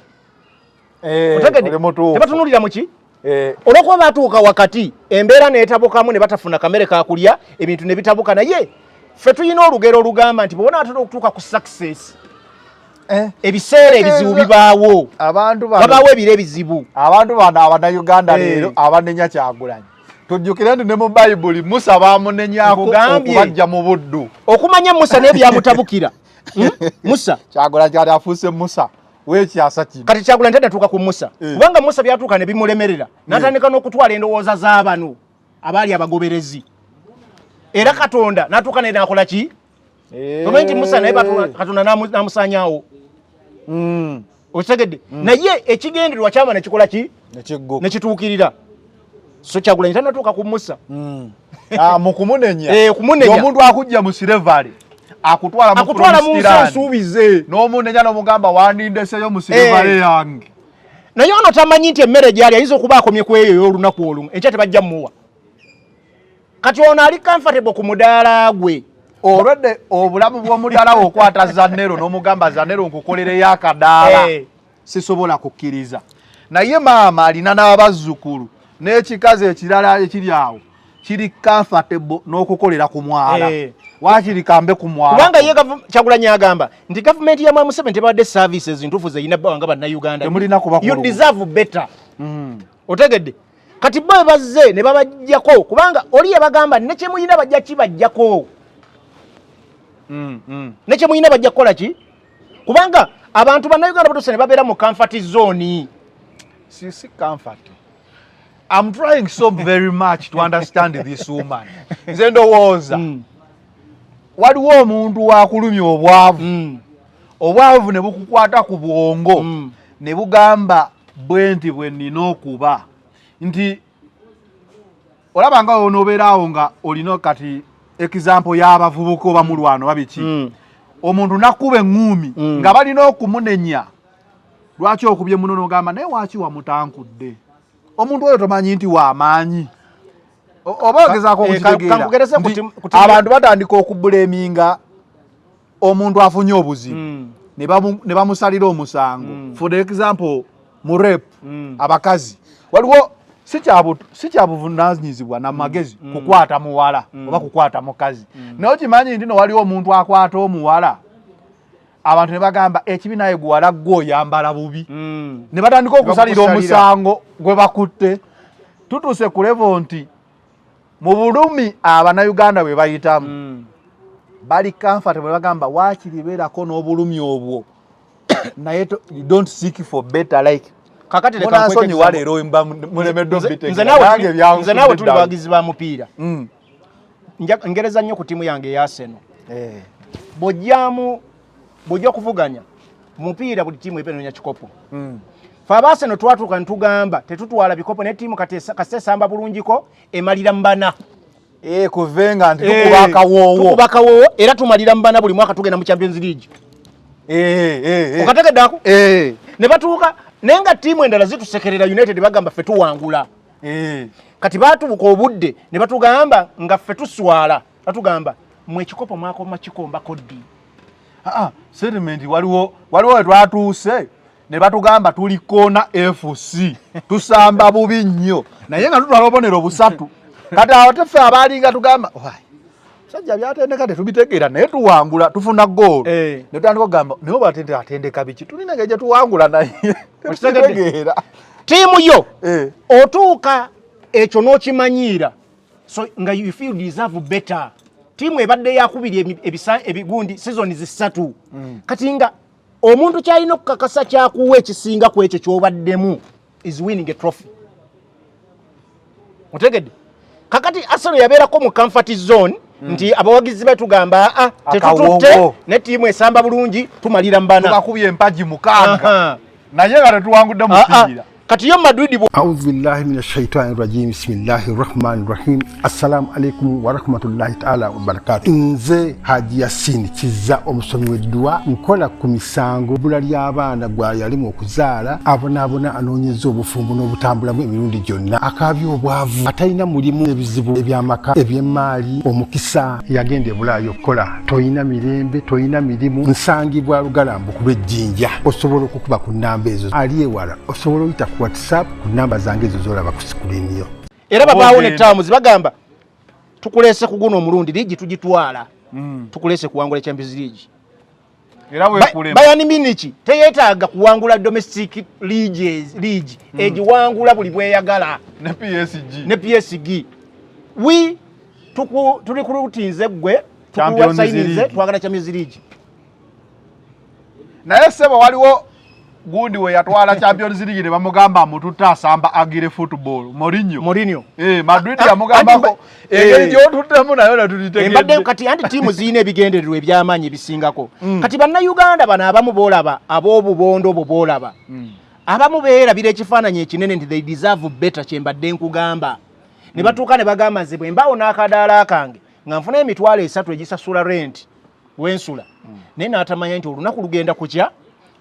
otegedde tebatunulira mu ki olwokuba batuuka wakati embeera neetabukamu ne batafuna kamere kakulya ebintu ne bitabuka naye ffe tulina olugero olugamba nti bwona batera okutuuka ku success ebiseera ebizibu bibaawo babaawo ebiro ebizibu abantu bano abannayuganda leero abanenya Kyagulanyi tujjukire nti ne mu Bayibuli Musa baamunenyako okubajja mu buddu okumanya Musa naye byamutabukira Musa Kyagulanyi kati afuuse Musa wekyasa kino kati Kyagulanyi tadatuuka ku Musa kubanga Musa byatuuka ne bimulemerera n'atandika n'okutwala endowooza z'abano abaali abagoberezi era Katonda n'atuuka naye n'akola ki omanyi nti Musa naye Katonda n'amusaanyaawo okitegedde naye ekigendererwa kyama nekikola ki nekituukirira so Kyagulanyi tanatuuka ku Musa mu kumunenya omuntu akujja mu Silevale akutwala mu nsuubize n'omunenya n'omugamba wandindeseyo mu Silevale yange naye ono tamanyi nti emmere gyali ayinza okuba akomye ku eyo ey'olunaku olumu enkya tebajja mmuwa kati ono ali comfortable ku mudaala gwe olwedde obulamu bw'omudaala we okwata Zanero n'omugamba Zanero nkukolereyo akadaala sisobola kukkiriza naye maama alina n'abazzukulu n'ekikazi ekirala ekiri awo kiri comfortable n'okukolera ku mwala wakiri kambe ku mwala kubanga ye Kyagulanyi agamba nti gavumenti ya Mwami Museveni tebadde services ntuufu zeyina bawanga bannayuganda you deserve better otegedde kati bo bazze ne babajjako kubanga oli yabagamba ne kyemuyina bajja kibajjako ne kyemuyina bajja kukola ki kubanga abantu bannayuganda batuse ne babeera mu comfort zone si comfort I'm trying so very much to understand this woman. Nze ndowooza waliwo omuntu wakulumya obwavu obwavu ne bukukwata ku bwongo ne bugamba bwenti bwe nnina okuba nti olaba nga onoobeeraawo nga olina kati example y'abavubuka oba mulwano babiki omuntu nakuba eŋŋuumi nga balina okumunenya lwaki okubye muno n'ogamba naye waki wamutankudde omuntu oyo tomanyi nti wamaanyi oba ogezaako okukitegeera abantu batandika okubuleminga omuntu afunye obuzibu ne bamusalira omusango for example mu rep abakazi waliwo si kyabuvunaanyizibwa namagezi kukwata muwala oba kukwata mukazi naye okimanyi nti no waliwo omuntu akwata omuwala abantu ne bagamba ekibiina naye gwala gwo yambala bubi ne batandika okusalira omusango gwe bakutte tutuse ku level nti mu bulumi Abannayuganda bwe bayitamu bali comfortable bagamba waakiri beerako n'obulumi obwo naye you don't seek for better like kakati leka nkweke walero mba mulemeddo bitenge nze nawe tuli bagizi ba mupiira ngereza nnyo ku timu yange ya Arsenal bojja kuvuganya mupiira buli timu epenonya kikopo fa Arsenal twatuka ntugamba tetutwala bikopo ne timu kasesamba bulungiko emalira mbana kuvenga nti tukubaka woowo era tumalira mbana buli mwaka tugenda mu Champions League okategedako ne batuuka nenga timu endala zitusekerera United bagamba ffe tuwangula kati batubuka obudde ne batugamba nga ffe tuswala batugamba mwe kikopo mwako makikomba koddi settlement waliwo twatuuse ne batugamba tuli kona FC tusamba bubi nnyo naye nga tutwala obonero busatu kati awo teffe abalinga tugamba sajja byatendeka tetubitegeera naye tuwangula tufuna goal ne tutandika okugamba naye batendeka biki tulina ng'egye tuwangula naye tetutegeera tiimu yo otuuka ekyo n'okimanyiira so nga you feel deserve better tiimu ebadde yakubiri ebigundi season zisatu kati nga omuntu kyalina okukakasa kyakuwa ekisinga ku ekyo kyobaddemu is winning a trophy otegedde kakati Arsenal yabeerako mu comfort zone nti abawagizi betugamba tetututte ne tiimu esamba bulungi tumalira mbana tukakubye empaji mukanga naye nga tetuwangudde mupiira kati yo Madrid A'udhu billahi minash shaitani rajim bismillahir rahmanir rahim assalamu alaikum wa rahmatullahi ta'ala wa barakatuh nze Haji Yasin kiza omusomi weddwa nkola ku misango bula ly'abaana gwa yalimu okuzaala abona anoonyeza obufumbo n'obutambulamu emirundi gyonna akabyo obwavu atalina mulimu ebizibu ebyamaka eby'emmaali omukisa yagende bulaayo kola toyina mirembe toyina mirimu nsangibwa lugalambu kulw'ejjinja osobola okukuba ku nnamba ezo ali ewala osobola oyita WhatsApp ku namba zange ezo zolaba ku screen yo era babaawo ne terms bagamba tukulese kuguna omulundi ligi tugitwala tukulese kuwangula Champions League era we kulema Bayern Munich teyetaaga kuwangula domestic league egiwangula buli bweyagala ne PSG tuli ku rutinze gwe tukuwasainize twagala Champions League naye sebo waliwo gundi we yatwala Champions League ne bamugamba mututa asamba agire football Mourinho Madrid yamugamba ko egejo tutemu nayo na tulitegedde embadde kati anti timu zine ebigendererwa ebyamanyi bisingako kati Bannayuganda bana abamu bolaba abobubondo bolaba abamu beera bire ekifaananyi ekinene nti they deserve better kyembadde nkugamba ne batuuka ne bagamba nze bwe mbawo n'akadaala kange nga nfuna emitwalo 3 egisasula rent wensula naye n'atamanya nti olunaku lugenda kukya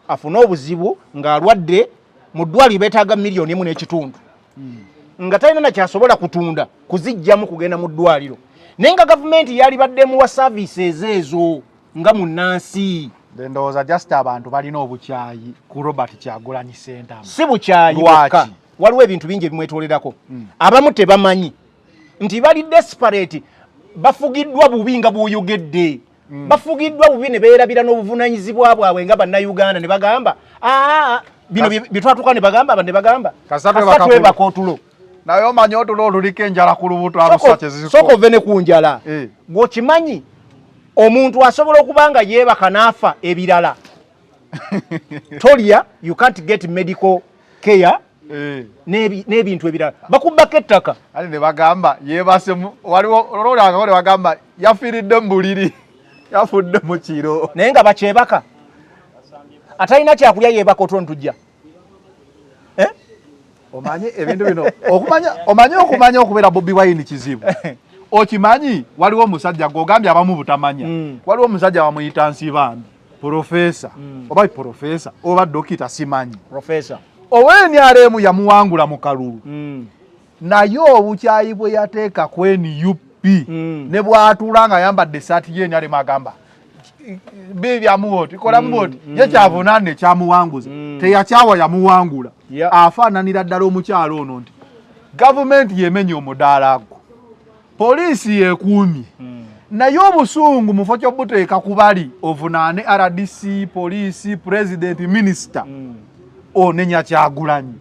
afuna obuzibu ng'alwadde mu ddwaliro beetaaga $1.5 million nga talina nakyasobola kutunda kuzijjamu kugenda mu ddwaliro naye nga gavumenti yali baddemu wa services ezo nga mu nnansi ndowooza just abantu balina obukyayi ku Robert Kyagulanyi Center si bukyayi bwokka waliwo ebintu bingi ebimwetolerako abamu tebamanyi nti bali desperate bafugiddwa bubi nga bw'oyogedde bafugiddwa bubi ne beerabira n'obuvunanyizibwa bwabwe nga Bannayuganda ne bagamba bino bitwatuka ne bagamba kasatwe bakotulo naye omanyi otulo oluliko enjala ku lubuto alusake ziziko soko ove ne ku njala bw'okimanyi omuntu asobola okubanga yeebaka n'afa ebirala tolya you can't get medical care n'ebintu ebirala bakubbako ettaka ali ne bagamba yeebase waliwo ololangako ne bagamba yafiiridde mu buliri yafudde mu kiro naye nga bakyebaka atalina kyakulya yeebaka otulo ntujja omanyi ebintu bino okumanya okubeera Bobi Wine kizibu okimanyi waliwo omusajja gw'ogambye abamu butamanya waliwo omusajja bamuyita Nsibambi profesa oba dokita simanyi ow'NRM yamuwangula mu kalulu naye obukyayi bwe yateeka ku NUP ne bw'atuula nga ayambadde essaati ye NRM agamba bibyamuwoti kolamuwoti ye kyavunaana ekyamuwanguza teyakyawa yamuwangula afaananira ddala omukyalo ono nti gavumenti yemenya omudaala gwo poliisi yekuumye naye obusungu mufo ky'obuteeka ku bali ovunaane RDC, poliisi, president, minister onenya Kyagulanyi.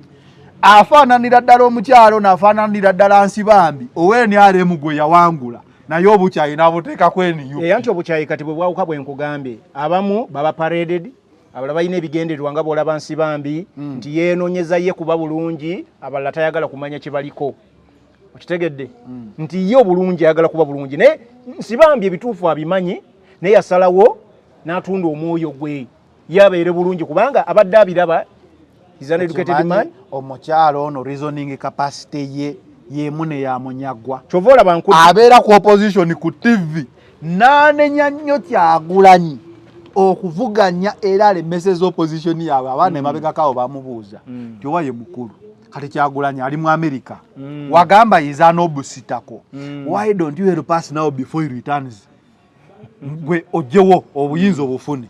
Afaananira ddala omukyalo n'afaananira ddala Nsibambi oweeni aremu gwe yawangula naye obukyayi n'abuteeka kweniyo. Anti obukyayi kati bwe bwawuka bwe nkugambye abamu baba paraded, abalala balina ebigendererwa nga bw'olaba Nsibambi nti yeenoonyeza ye kuba bulungi, abalala tayagala kumanya kye baliko. Okitegedde nti ye obulungi ayagala kuba bulungi, naye Nsibambi ebituufu abimanyi naye yasalawo n'atunda omwoyo gwe yabeere bulungi kubanga abadde abiraba. Is an educated man. Omukyalo ono reasoning capacity ye mune ya munyagwa. Chovola banku abeera ku opposition ku TV n'anenya nnyo Kyagulanyi okuvuganya era alemeseza opposition yaabwe abaana emabegakawo bamubuuza nti owa ye mukulu kati Kyagulanyi ali mu America wagamba iza n'obusitako why don't you help us now before he returns gwe ojewo obuyinza obufune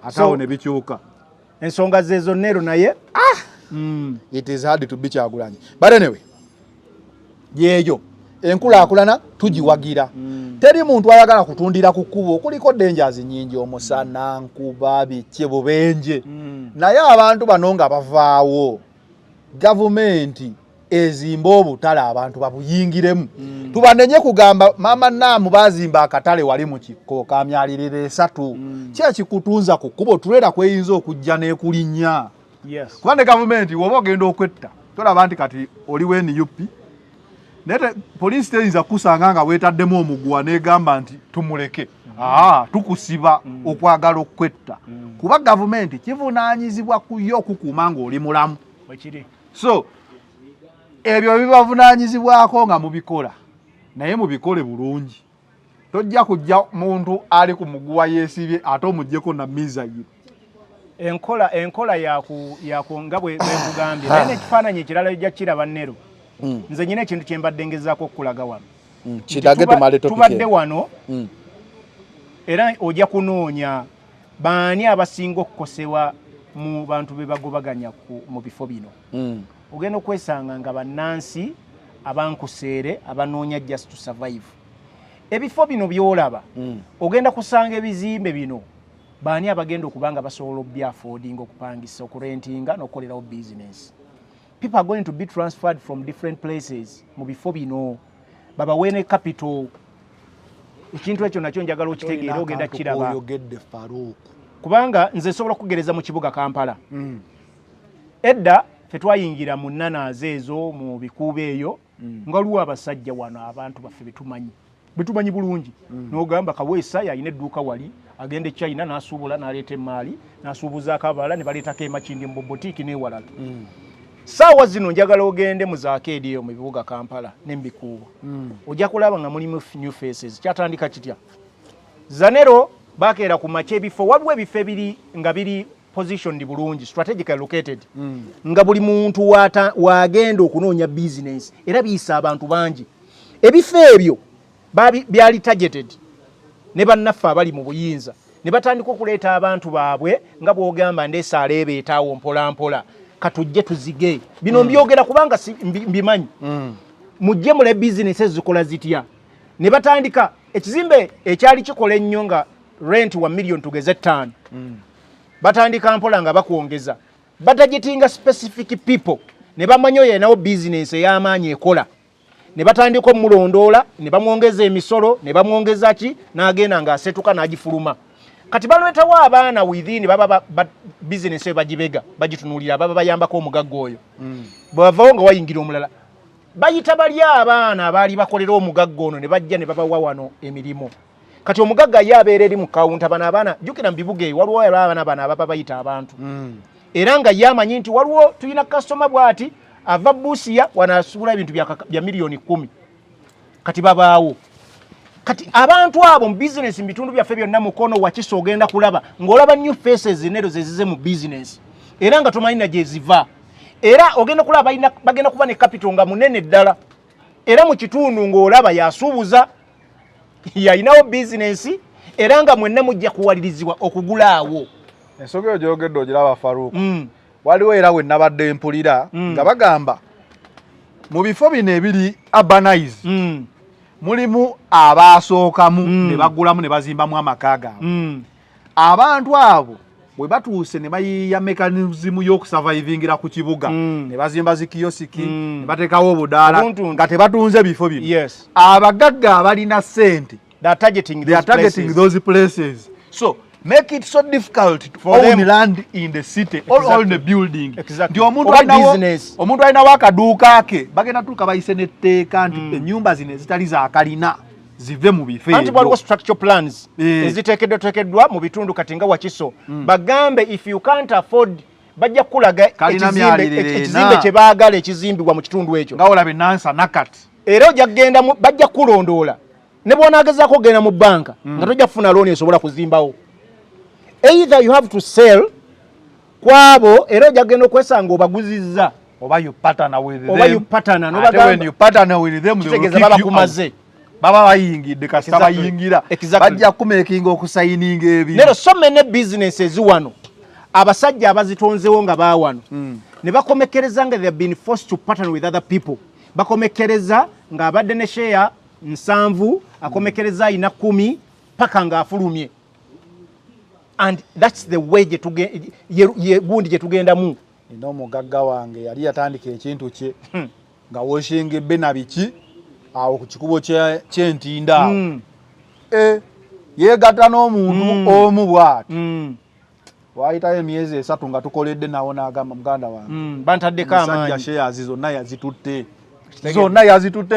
atawo ne bikyuka ensonga zezo nero naye it is hard to be Kyagulanyi but anyway yeyo enkulaakulana tugiwagira teri muntu ayagala kutundira ku kkubo kuliko dangers nyingi omusana nkuba bikke bubenje naye abantu bano nga bavaawo gavumenti ezimba obutale abantu babuyingiremu tubanenye kugamba mama Namu bazimba akatale wali mu kikko kamyalirire 3 kye kikutunza ku kkubo tulera kweyinza okujja n'ekulinnya kubanga gavumenti woba ogenda okwetta tolaba nti kati oli weni yupi nete police teyinza kusanga nga weetaddemu omuguwa n'egamba nti tumuleke tukusiba okwagala okwetta kuba gavumenti kivunaanyizibwa ku yo okukuuma ng'oli mulamu so ebyo bibavunaanyizibwako nga mubikola naye mubikole bulungi tojja kujja muntu ali ku muguwa yeesibye ate omuggyeko na mizayiro enkola yaku nga bwe nkugambye naye n'ekifaananyi ekirala ojja kiraba Nero nze nyina ekintu kye mbadde ngezaako okulaga wano tubadde wano era ojja kunoonya baani abasinga okukosebwa mu bantu be bagobaganya mu bifo bino ogenda okwesanga nga bannansi abankuseere abanoonya just to survive. Ebifo bino byolaba ogenda kusanga ebizimbe bino baani abagenda okubanga basobola obyaffording okupangisa okurentinga n'okukolerawo business. People are going to be transferred from different places mu bifo bino babaweene capital. Ekintu ekyo nakyo njagala okitegeera ogenda kiraba kubanga nze nsobola okugereza mu kibuga Kampala edda fe twayingira mu nnanaazi ezo mu bikuubo eyo nga luwa abasajja wano abantu baffe betumanyi bulungi n'ogamba Kaweesa yalina edduuka wali agenda China n'asuubula n'aleeta emaali n'asuubuzaako abalala ne baleetako emakindi mu botiiki n'ewalala. Saawa zino njagala ogende mu zaakedi eyo mu bibuga Kampala n'embikuubo ojja kulaba nga mulimu new faces. Kyatandika kitya Zanero bakeera ku makya ebifo waliwo ebifo ebiri nga biri positioned bulungi strategically located nga buli muntu wagenda okunoonya business era biyisa abantu bangi. Ebifo ebyo byali targeted ne bannaffe abali mu buyinza ne batandika okuleeta abantu baabwe nga bw'ogamba ndeesaala ebeetaawo mpola mpola katujje tuzige bino mbyogera kubanga mbimanyi mujje mule business ezikola zitya ne batandika ekizimbe ekyali kikola ennyo nga rent wa million tugeze 5 batandika mpola nga bakwongeza batagetinga specific people ne bamanyo yenawo business ey'amaanyi ekola ne batandika omulondoola ne bamwongeza emisolo ne bamwongeza ki n'agenda ng'asetuka n'agifuluma. Kati balwetawo abaana within baba business eyo bagibega bagitunuulira baba bayambako omugagga oyo bwavawo nga wayingira omulala bayita bali abaana abaali bakolera omugagga ono ne bajja ne babawa wano emirimu. Kati omugagga ye abeera eri mu kawunta bano abaana jjukira mu bibuga eyo waliwo abaana bano ababa bayita abantu era nga ye amanyi nti waliwo tulina kasitoma bw'ati ava Busia wanaasuula ebintu bya miliyoni 10 kati babaawo. Kati abantu abo mu business mbitundu byaffe byonna mukono wakiso ogenda kulaba ng'olaba new faces Nero zezize mu business era nga tomanyi na gye ziva era ogenda kulaba bagenda kuba ne capital nga munene ddala era mu kitundu ng'olaba yasuubuza yayinawo business era nga mwenna mujja kuwalirizibwa okugulaawo. Ensonga eyo gy'ogedde ogiraba Faruku waliwo era we nabadde mpulira nga bagamba mu bifo bino ebiri urbanize mulimu abasookamu ne bagulamu ne bazimbamu amaka gaabwe. Abantu abo bwe batuuse ne bayiya mekanizimu y'okusurvivingira ku kibuga ne bazimba zikiyosiki ne bateekawo obudaala nga tebatunze bifo bino. Abagagga abalina ssente they are targeting those places. So make it so difficult to own land in the city or own a building. Nti omuntu alinawo akaduuka ke bagenda tuuka bayise n'etteeka nti ennyumba zino ezitali za kalina zive mu bifo anti waliwo structural plans eziteekeddwa mu bitundu kati nga Wakiso bagambe if you can't afford bajja kulaga ekizimbe kye baagala ekizimbibwa mu kitundu ekyo nga olaba Nansa nakati era ojja kugenda bajja kulondoola ne bw'onaagezaako okugenda mu banka nga tojja kufuna looni esobola kuzimbawo. Either you have to sell kwabo era ojja kugenda okwesanga obaguzizza oba you partner with them when you partner with them kitegeeza baba kumaze baba bayingidde kasita bayingira bajja kumekinga okusayininga ebi. Nero so many businesses wano abasajja abazitonzewo nga baawano ne bakomekereza nga they have been forced to partner with other people. Bakomekereza nga abadde ne share 7 akomekereza ayina 10 paka nga afulumye. And that's the way gundi gye tugendamu. Nino omugagga wange yali yatandika ekintu kye nga woshinga na biki awo ku kikubo ky'entinda yeegatta n'omuntu omu bw'ati waayitayo emyezi 3 nga tukoledde nawo n'agamba muganda wange bantaddeko amaanyi shares zonna yazitutte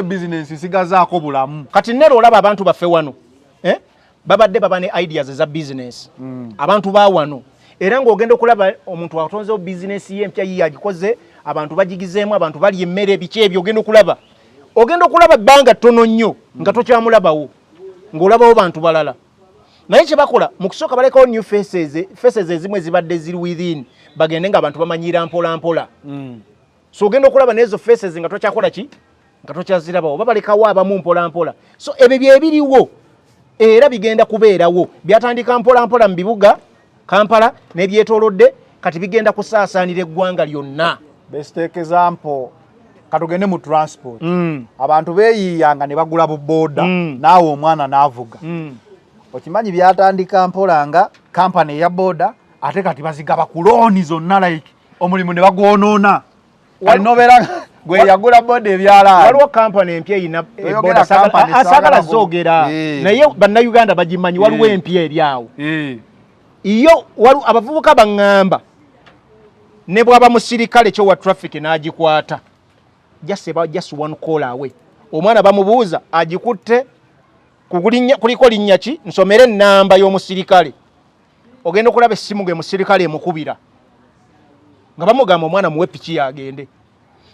bizinensi sigazaako bulamu. Kati nero olaba abantu baffe wano babadde baba ne ideas za business abantu ba wano era ng'ogenda okulaba omuntu atonzewo business ye empya yiye agikoze abantu bagigizeemu abantu bali emmere biki ebyo ogenda okulaba bbanga ttono nnyo nga tokyamulabawo ng'olabawo bantu balala naye kye bakola mu kusooka balekawo new faces ezimu ezibadde ziri within bagende nga abantu bamanyira mpola so ogenda okulaba n'ezo faces nga tokyakola ki nga tokyazirabawo babalekawo abamu mpola so ebyo byebiriwo era bigenda kubeerawo byatandika mpola mu bibuga Kampala n'ebyetoolodde kati bigenda kusaasaanira eggwanga lyonna. Best example katugende mu transport abantu beeyiyanga ne bagula buboda naawe omwana n'avuga okimanyi byatandika mpola nga kampani ya boda ate kati bazigaba ku looni zonna like omulimu ne bagwonoona alinobeera gwe yagula boda ebyalaani waliwo kampani empya eyina boda asagala zoogera naye bannayuganda bagimanyi waliwo empya eri awo iyo abavubuka baŋŋamba ne bwaba musirikale kyowa traffic n'agikwata just one call away omwana bamubuuza agikutte kuliko linnya ki nsomere ennamba y'omusirikale ogenda okulaba essimu ge musirikale emukubira nga bamugamba omwana muwe piki yagende.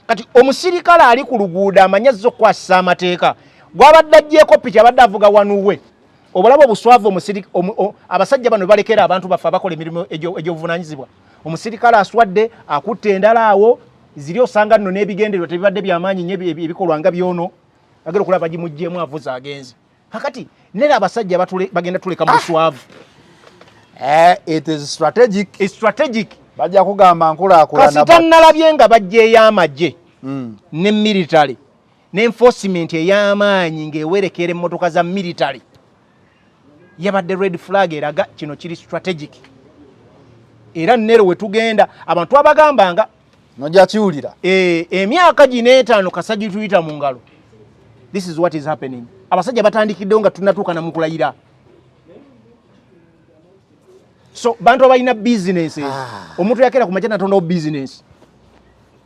Kati omusirikale ali ku luguudo amanyi azza okukwasisa amateeka gwabadde ajjeeko piki abadde avuga wanuwe obalaba obuswavu abasajja bano balekera abantu baffe abakola emirimu egy'obuvunaanyizibwa omusirikale aswadde akutte endala awo ziri osanga nno n'ebigendererwa tebibadde byamaanyi nnyo ebikolwa nga byono agenda okulaba bagimuggyemu avuza agenze kakati nera abasajja bagenda tuleka mu buswavu. It is strategic. It's strategic. Bajja kugamba nkulaakulana kasita nalabye nga bajjeeyo amagye ne military ne enforcement ey'amaanyi ng'ewerekera emmotoka za military yabadde red flag eraga kino kiri strategic era nero wetugenda abantu abagambanga nojja kiwulira emyaka gino 5 kasajja tuyita mu ngalo. This is what is happening. Abasajja batandikiddewo nga tunatuuka na mukulayira. So bantu abalina businesses omuntu yakera ku majana tondawo business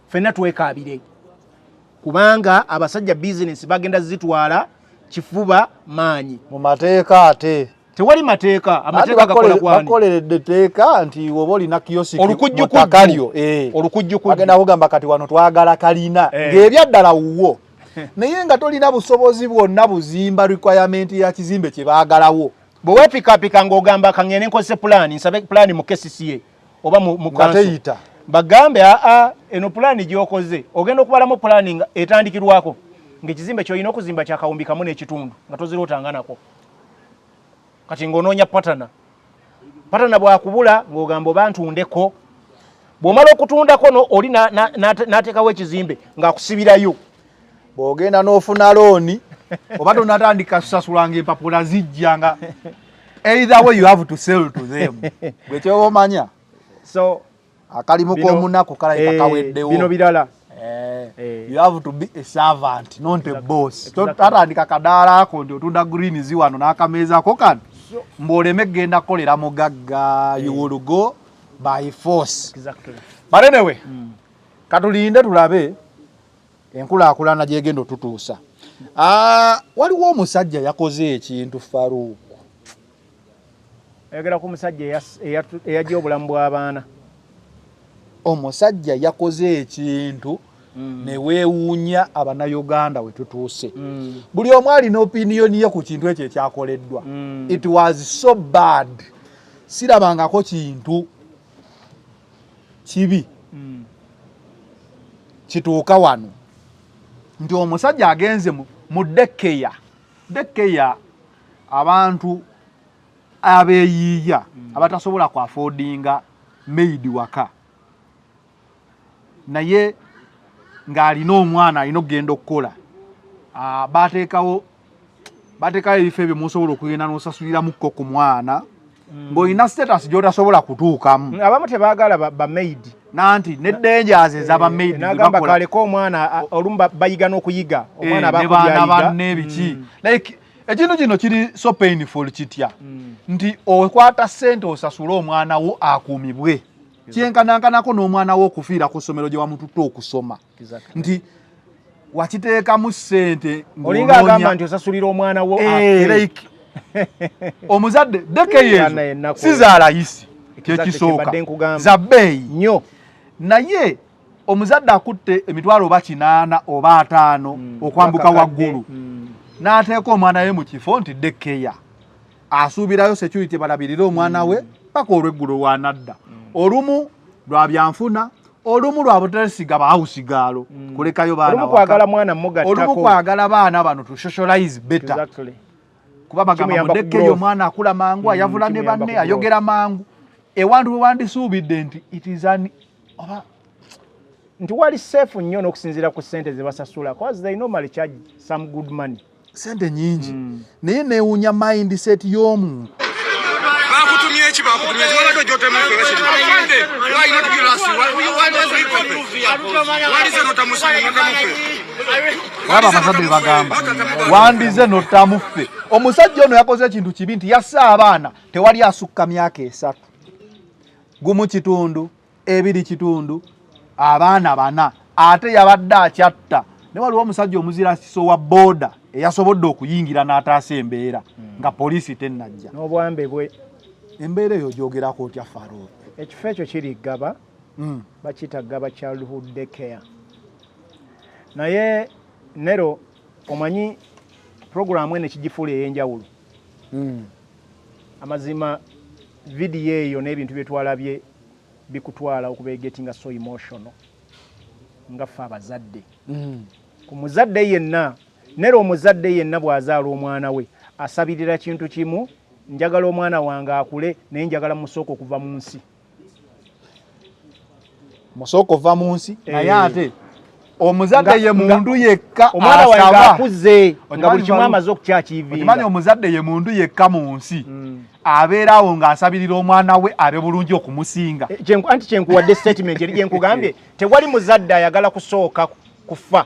fenna twekaabire kubanga abasajja business bagenda zitwala kifuba maanyi mu mateeka ate tewali mateeka amateeka gakola kwani bakoleredde teeka nti woba olina kiyosiki olukujjukalyo bagenda kugamba kati wano twagala kalina ng'ebyaddala wuwo naye nga tolina busobozi bwonna buzimba requirement ya kizimbe kye baagalawo bwe pika ng'ogamba kangene nkozese pulaani nsabe pulaani mu KCCA oba mu kanso bagambe eno pulaani gy'okoze ogenda okubalamu pulaani nga etandikirwako ng'ekizimbe ky'olina okuzimba kyakawumbi kamu n'ekitundu nga tozira otanganako kati ng'onoonya patana bw'akubula ng'ogamba oba ntundeko bw'omala okutundako oli n'ateekawo ekizimbe ng'akusibirayo bw'ogenda n'ofuna looni oba tonatandika kusasulanga empapula zijjanga either way you have to sell to them gwe kyoba omanya so akalimu k'omunaku kalabika kaweddewo bino birala you have to be a servant not a boss totandika kadaala ako nti otunda greens wano n'akameezako kano mboleme genda kolera mugagga you will go by force but anyway katulinde tulabe enkulaakulana gyegenda otutuusa waliwo omusajja yakoze ekintu Faruku ayogera ku musajja eyajja obulamu bw'abaana omusajja yakoze ekintu ne weewuunya abannayuganda we tutuuse buli omu alina opinion ye ku kintu ekyo ekyakoleddwa it was so bad sirabangako kintu kibi kituuka wano nti omusajja agenze mu dekeya abantu abeeyiiya abatasobola ku affordinga maid waka naye ng'alina omwana alina okugenda okukola bateekawo ebifo ebyo musobola okugenda n'osasuliramuko ku mwana ng'olina status gy'otasobola kutuukamu abamu tebaagala bamaid nanti ne dangers ez'abamaid nagamba kaleko omwana olumu bayiga n'okuyiga omwana baana banne ebiki like ekintu kino kiri so painful kitya nti okwata ssente osasule omwana wo akuumibwe kyenkanankanako n'omwana wo okufiira ku ssomero gye wamututta okusoma nti wakiteekamu ssente olinga agamba nti osasulira omwana wo like omuzadde dekeyezo sizaalayisi kyekisooka zabbeeyi nnyo naye omuzadde akutte emitwalo oba 8 oba 5 okwambuka waggulu n'ateeka omwana we mu kifo nti dekeya asuubirayo security balabirire omwana we paka olw'eggulu wanadda olumu lwa byanfuna olumu lwa buteesiga bahawusigaalo kulekayo baana olumu kwagala mwana mmugattako olumu kwagala baana bano to socialize better kuba bagamba mudekeyo omwana akula mangu ayavula ne banne ayogera mangu ewantu we wandisuubidde nti it is an nti wali safe nnyo n'okusinziira ku ssente ze basasula cause they normally charge some good money sente nyingi naye neewuunya mindset y'omuntu bakutumye eki wabadde ogyotemufe aba abazadde bagamba wandize notamuffe omusajja ono yakoze ekintu kibi nti yassa abaana tewali asukka myaka 3 gumu kitundu 2 kitundu abaana 4 ate yabadde akyatta ne waliwo omusajja omuzira siso wa boda eyasobodde okuyingira n'ataasa embeera nga poliisi tennajja n'obwambe bwe embeera eyo gyogerako otya Faruku ekifo ekyo kiri Gaba bakiyita Gaba childhood daycare naye Nero omanyi programu ene kigifuula ey'enjawulo amazima vidiyo eyo n'ebintu bye twalabye bikutwala okubegetinga so emotional nga ffe abazadde ku muzadde yenna Nero omuzadde yenna bw'azaala omwana we asabirira kintu kimu njagala omwana wange akule naye njagala musooka okuva mu nsi musooka ova mu nsi naye ate omuzadde ye mundu yekka omwana wange akuze nga buli kimu amaze okukyakiivinga okimanyi omuzadde ye mundu yekka mu nsi abeerawo ng'asabirira omwana we abe bulungi okumusinga anti kyenkuwadde statement eri gyenkugambye tewali muzadde ayagala kusooka kufa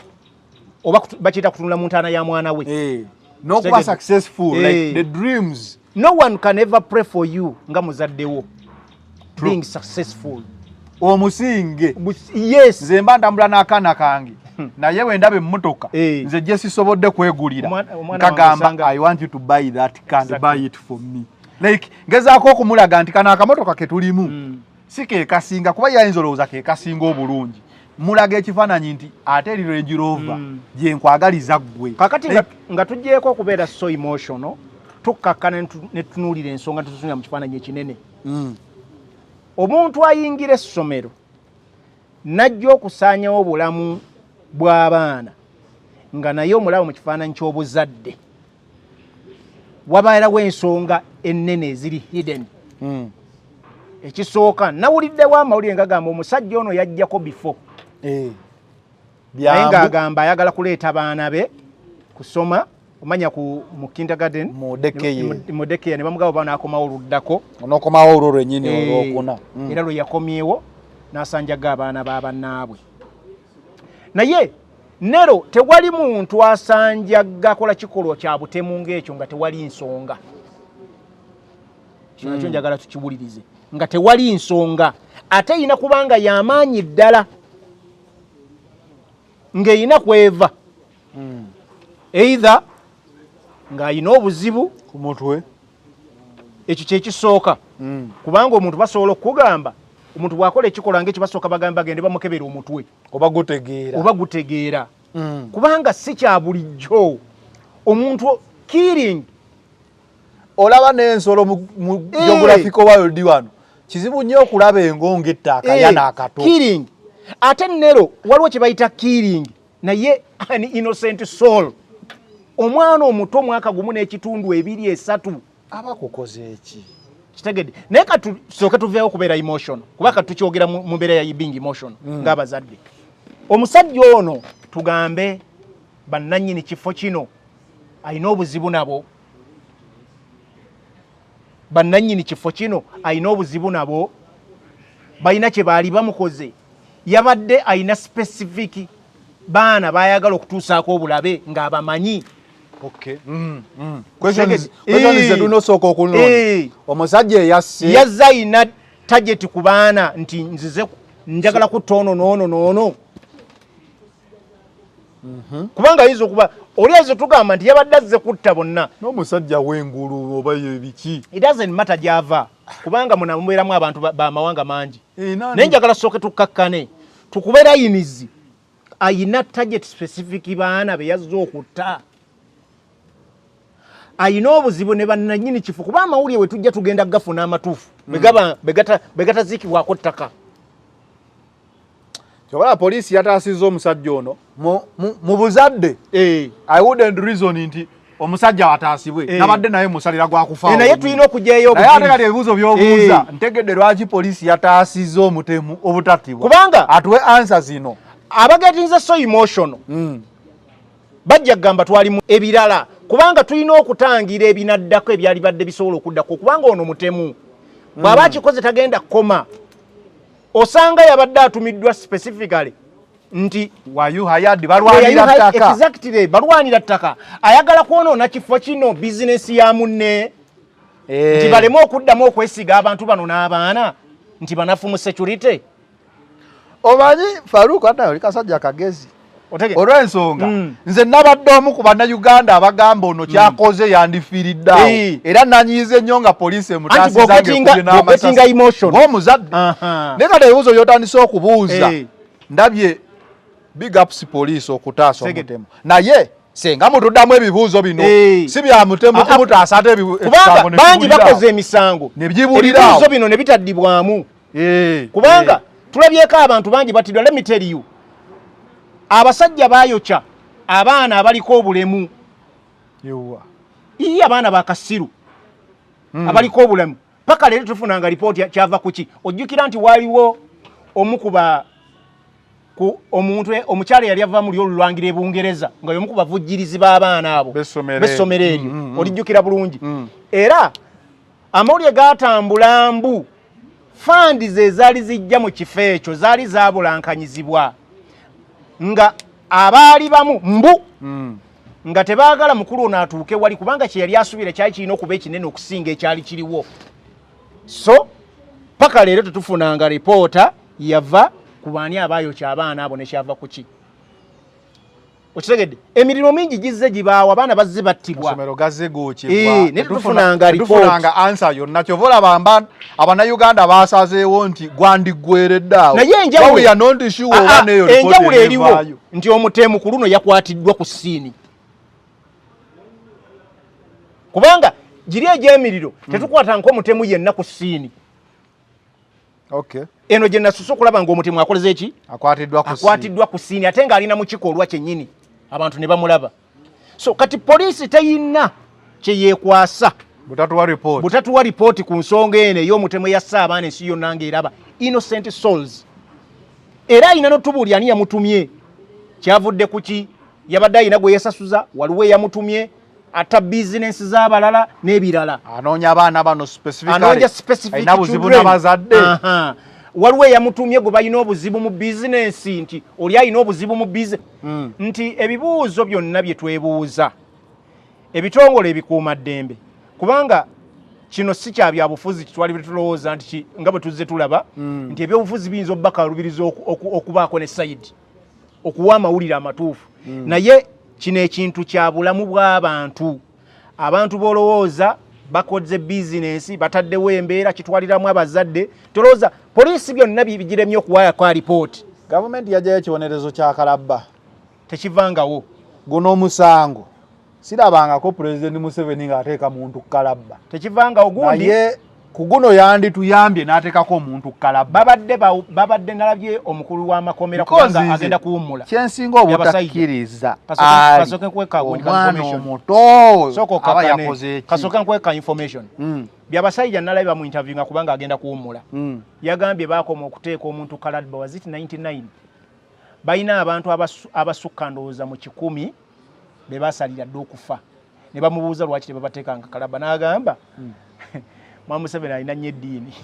oba bakiyita kutunula mu ntaana ya mwana we n'okuba successful like the dreams no one can ever pray for you nga muzaddewo being successful omusinge yes nze mba ntambula n'akaana kange naye wendaba emmotoka nze gye sisobodde kwegulira nkagamba I want you to buy that car, buy it for me like ngezaako okumulaga nti kano akamotoka ke tulimu si keekasinga kuba yayinza olowooza keekasinga obulungi mulaga ekifaananyi nti ate eri Range Rover gye nkwagaliza ggwe kakati nga tuggyeko okubeera so emotional tukkakkana ne tunuulira ensonga tutusunira mu kifaananyi ekinene omuntu ayingira essomero najja okusaanyawo obulamu bw'abaana nga naye omulaba mu kifaananyi ky'obuzadde wabaerawo ensonga ennene eziri hidden ekisooka nawuliddewo amawulire nga gamba omusajja ono yajjako bifo naye ng'agamba ayagala kuleeta baana be kusoma omanya mu kindergarten mu Dekeye ne bamugaba bana akomawo oluddako onokomawo olwo lwennyini olwokuna era lwe yakomyewo n'asanjaga abaana b'abannaabwe naye Nero tewali muntu asanjaga kola kikolwa kya butemu ng'ekyo nga tewali nsonga kino njagala tukiwulirize nga tewali nsonga ate ina kubanga y'amaanyi ddala ng'eyina kweva either ng'ayina obuzibu ku mutwe ekyo kyekisooka kubanga omuntu basobola okugamba omuntu bw'akola ekikola ng'ekyo basooka bagamba bagende bamukebera omutwe oba gutegeera kubanga si kya bulijjo omuntu killing olaba n'ensolo mu geographical world wano kizibu nnyo okulaba engonga ettaka yana akato killing ate Nero waliwo kye bayita killing naye an innocent soul omwana omuto mwaka gumu n'ekitundu 2-3 aba kukoze eki kitegedde naye katusooke tuveewo okubeera emotion kuba katukyogera mu mbeera ya being emotion ng'abazadde omusajja ono tugambe bannannyini kifo kino alina obuzibu nabo bannannyini kifo kino alina obuzibu nabo balina kye baali bamukoze yabadde alina specific baana bayagala okutuusaako obulabe ng'abamanyi tunosooka okunona omusajja yazza alina target ku baana nti nzize njagala kutta ono noono kubanga ayinza okuba oli ayinza tugamba nti yabadde azze kutta bonna n'omusajja w'engulu oba ebiki it doesn't matter gy'ava kubanga munamubeeramu abantu b'amawanga mangi naye njagala tusooke tukkakkane tukube layinizi ayina target specific baana be yazze okutta ayina obuzibu ne bannannyini kifo kuba amawulire we tujja tugenda gafuna amatuufu begataziikibwako ttaka kyobala poliisi yataasizza omusajja ono mu buzadde I wouldn't reason nti omusajja wataasibwe nabadde naye musalira gwa kufa naye tulina okugyayo naye ate kati ebibuuzo by'obuuza ntegedde lwaki poliisi yataasizza omutemu obutattibwa kubanga atuwe ansa zino abagetinze so emotional bajja kugamba twalimu ebirala kubanga tulina okutangira ebinaddako ebyali badde bisobola okuddako kubanga ono mutemu bw'aba akikoze tagenda kukoma osanga yabadde atumiddwa specifically nti wayuhayadi balwanira ttaka exactly balwanira ttaka ayagala kwonoona kifo kino bizinesi ya munne nti baleme okuddamu okwesiga abantu bano n'abaana nti banafu mu security omanyi Faruku ate oli kasajja kagezi olw'ensonga nze nabadde omu ku bannayuganda abagamba ono kyakoze yandifiiriddeawo era nanyiize nnyo nga poliisi emutandisang'omuzadde naye kati ebibuuzo by'otandise okubuuza ndabye big ups poliisi okutaasa omutemu naye senga mutuddamu ebibuuzo bino si bya mutemu kumutaasa ate kubanga bangi bakoze emisango ebibuuzo bino ne bitaddibwamu kubanga tulabyeko abantu bangi batiddwa let me tell you abasajja bayokya abaana abaliko obulemu abaana bakasiru abaliko obulemu paka leero tufunanga lipooti kyava kuki ojjukira nti waliwo omukuba omuntu omukyala yali ava muli olulwangira e Bungereza nga y'omu ku bavujjirizi b'abaana abo b'essomero eryo olijjukira bulungi era amawulire gaatambula mbu fandi ze zaali zijja mu kifo ekyo zaali zaabulankanyizibwa nga abaali bamu mbu nga tebaagala mukulu ono atuuke wali kubanga kye yali asuubira kyali kirina okuba ekinene okusinga ekyali kiriwo so paka leero tetufunanga lipoota yava ku baani abaayokya abaana abo nekyava kuki okitegedde emirimu mingi gizze gibaawo abaana bazze battibwa amasomero gazze gookyebwa tetufunanga ansa yonna kyova olaba abannayuganda baasazeewo nti gwandiggwereddaawo naye enjawulo eriwo nti omutemu ku luno yakwatiddwa ku ssiini kubanga giri egy'emiriro tetukwata nk'omutemu yenna ku ssiini eno gye nasusa okulaba ng'omutemu akoleze eki akwatiddwa ku ssiini ate ng'alina mu kikolwa kyennyini abantu ne bamulaba so kati poliisi teyina kye yeekwasa butatuwa ripooti ku nsonga eno ey'omutemu yassa abaana ensi yonna ng'eraba innocent souls era ayina n'otubuuli ani yamutumye kyavudde kuki yabadde ayina gwe yasasuza waliwo eyamutumye ata business z'abalala n'ebirala. Anoonya abaana bano specifically. Anoonya specific children. N'abazadde. Waliwo yamutumye gwe balina obuzibu mu business nti oli alina obuzibu mu business nti ebibuuzo byonna bye twebuuza ebitongole ebikuuma ddembe kubanga kino si kya byabufuzi kitwali bitulowooza nti nga bwe tuzze tulaba nti ebyobufuzi biyinza obbakalubiriza okubaako ne sayidi okuwa amawulire amatuufu naye kino ekintu kya bulamu bw'abantu abantu b'olowooza bakoze bizinesi bataddewo embeera kitwaliramu abazadde tolowooza poliisi byonna bigiremye okuwaya kwa ripooti gavumenti yajayo ekibonerezo kya kalabba tekivangawo guno omusango sirabangako President Museveni ng'ateeka muntu kalabba tekivangawo gundi naye ku guno yandituyambye n'ateekako omuntu kalabba babadde nalabye omukulu w'amakomera kubanga agenda kuwummula kyensinga obutakkiriza omwana omuto aba yakoze eki kasooka nkweka information byabasajja nalabye bamu interview nga kubanga agenda kuwummula yagambye baakoma okuteeka omuntu kalabba wazit 99 balina abantu abasukka ndowooza mu 100 be basalira dde okufa ne bamubuuza lwaki tebabateekanga kalabba n'agamba Mama Museveni alina nnyo eddiini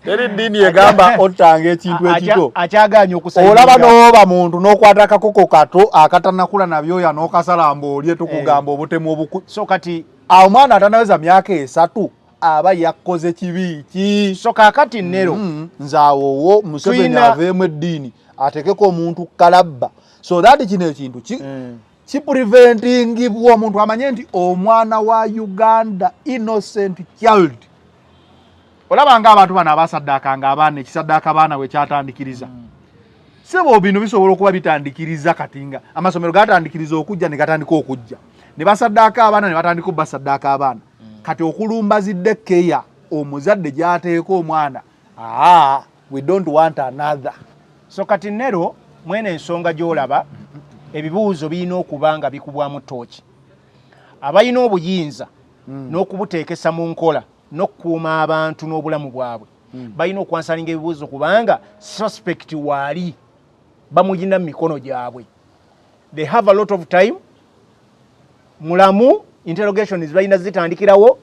teri ddiini egamba ottanga ekintu ekito akyagaanye okusayira olaba n'oba muntu n'okwata akakoko kato akatanakula nabyoya n'okasalamba olye tukugamba obutemu obuku so kati omwana atanaweza myaka 3 aba yakoze kibi ki so kakati nnero nzaawowo Museveni aveemu eddiini atekeko omuntu kalabba so that kino ekintu kipreventingibwa omuntu amanye nti omwana wa Uganda innocent child olabanga abantu bano abasaddakanga abaana ekisaddaaka abaana we kyatandikiriza sebo bino bisobola okuba bitandikiriza katinga amasomero gatandikiriza okujja ne gatandika okujja ne basaddaaka abaana ne batandika basaddaaka abaana kati okulumba ziddekeya omuzadde gyateeka omwana we don't want another so kati nero mwene ensonga gy'olaba ebibuuzo birina okuba nga bikubwamu ttooki abalina obuyinza n'okubuteekesa mu nkola n'okukuuma abantu n'obulamu bwabwe balina okwansalinga ebibuuzo kubanga suspect waali bamuyina mu mikono gyabwe they have a lot of time mulamu interrogations balina zitandikirawo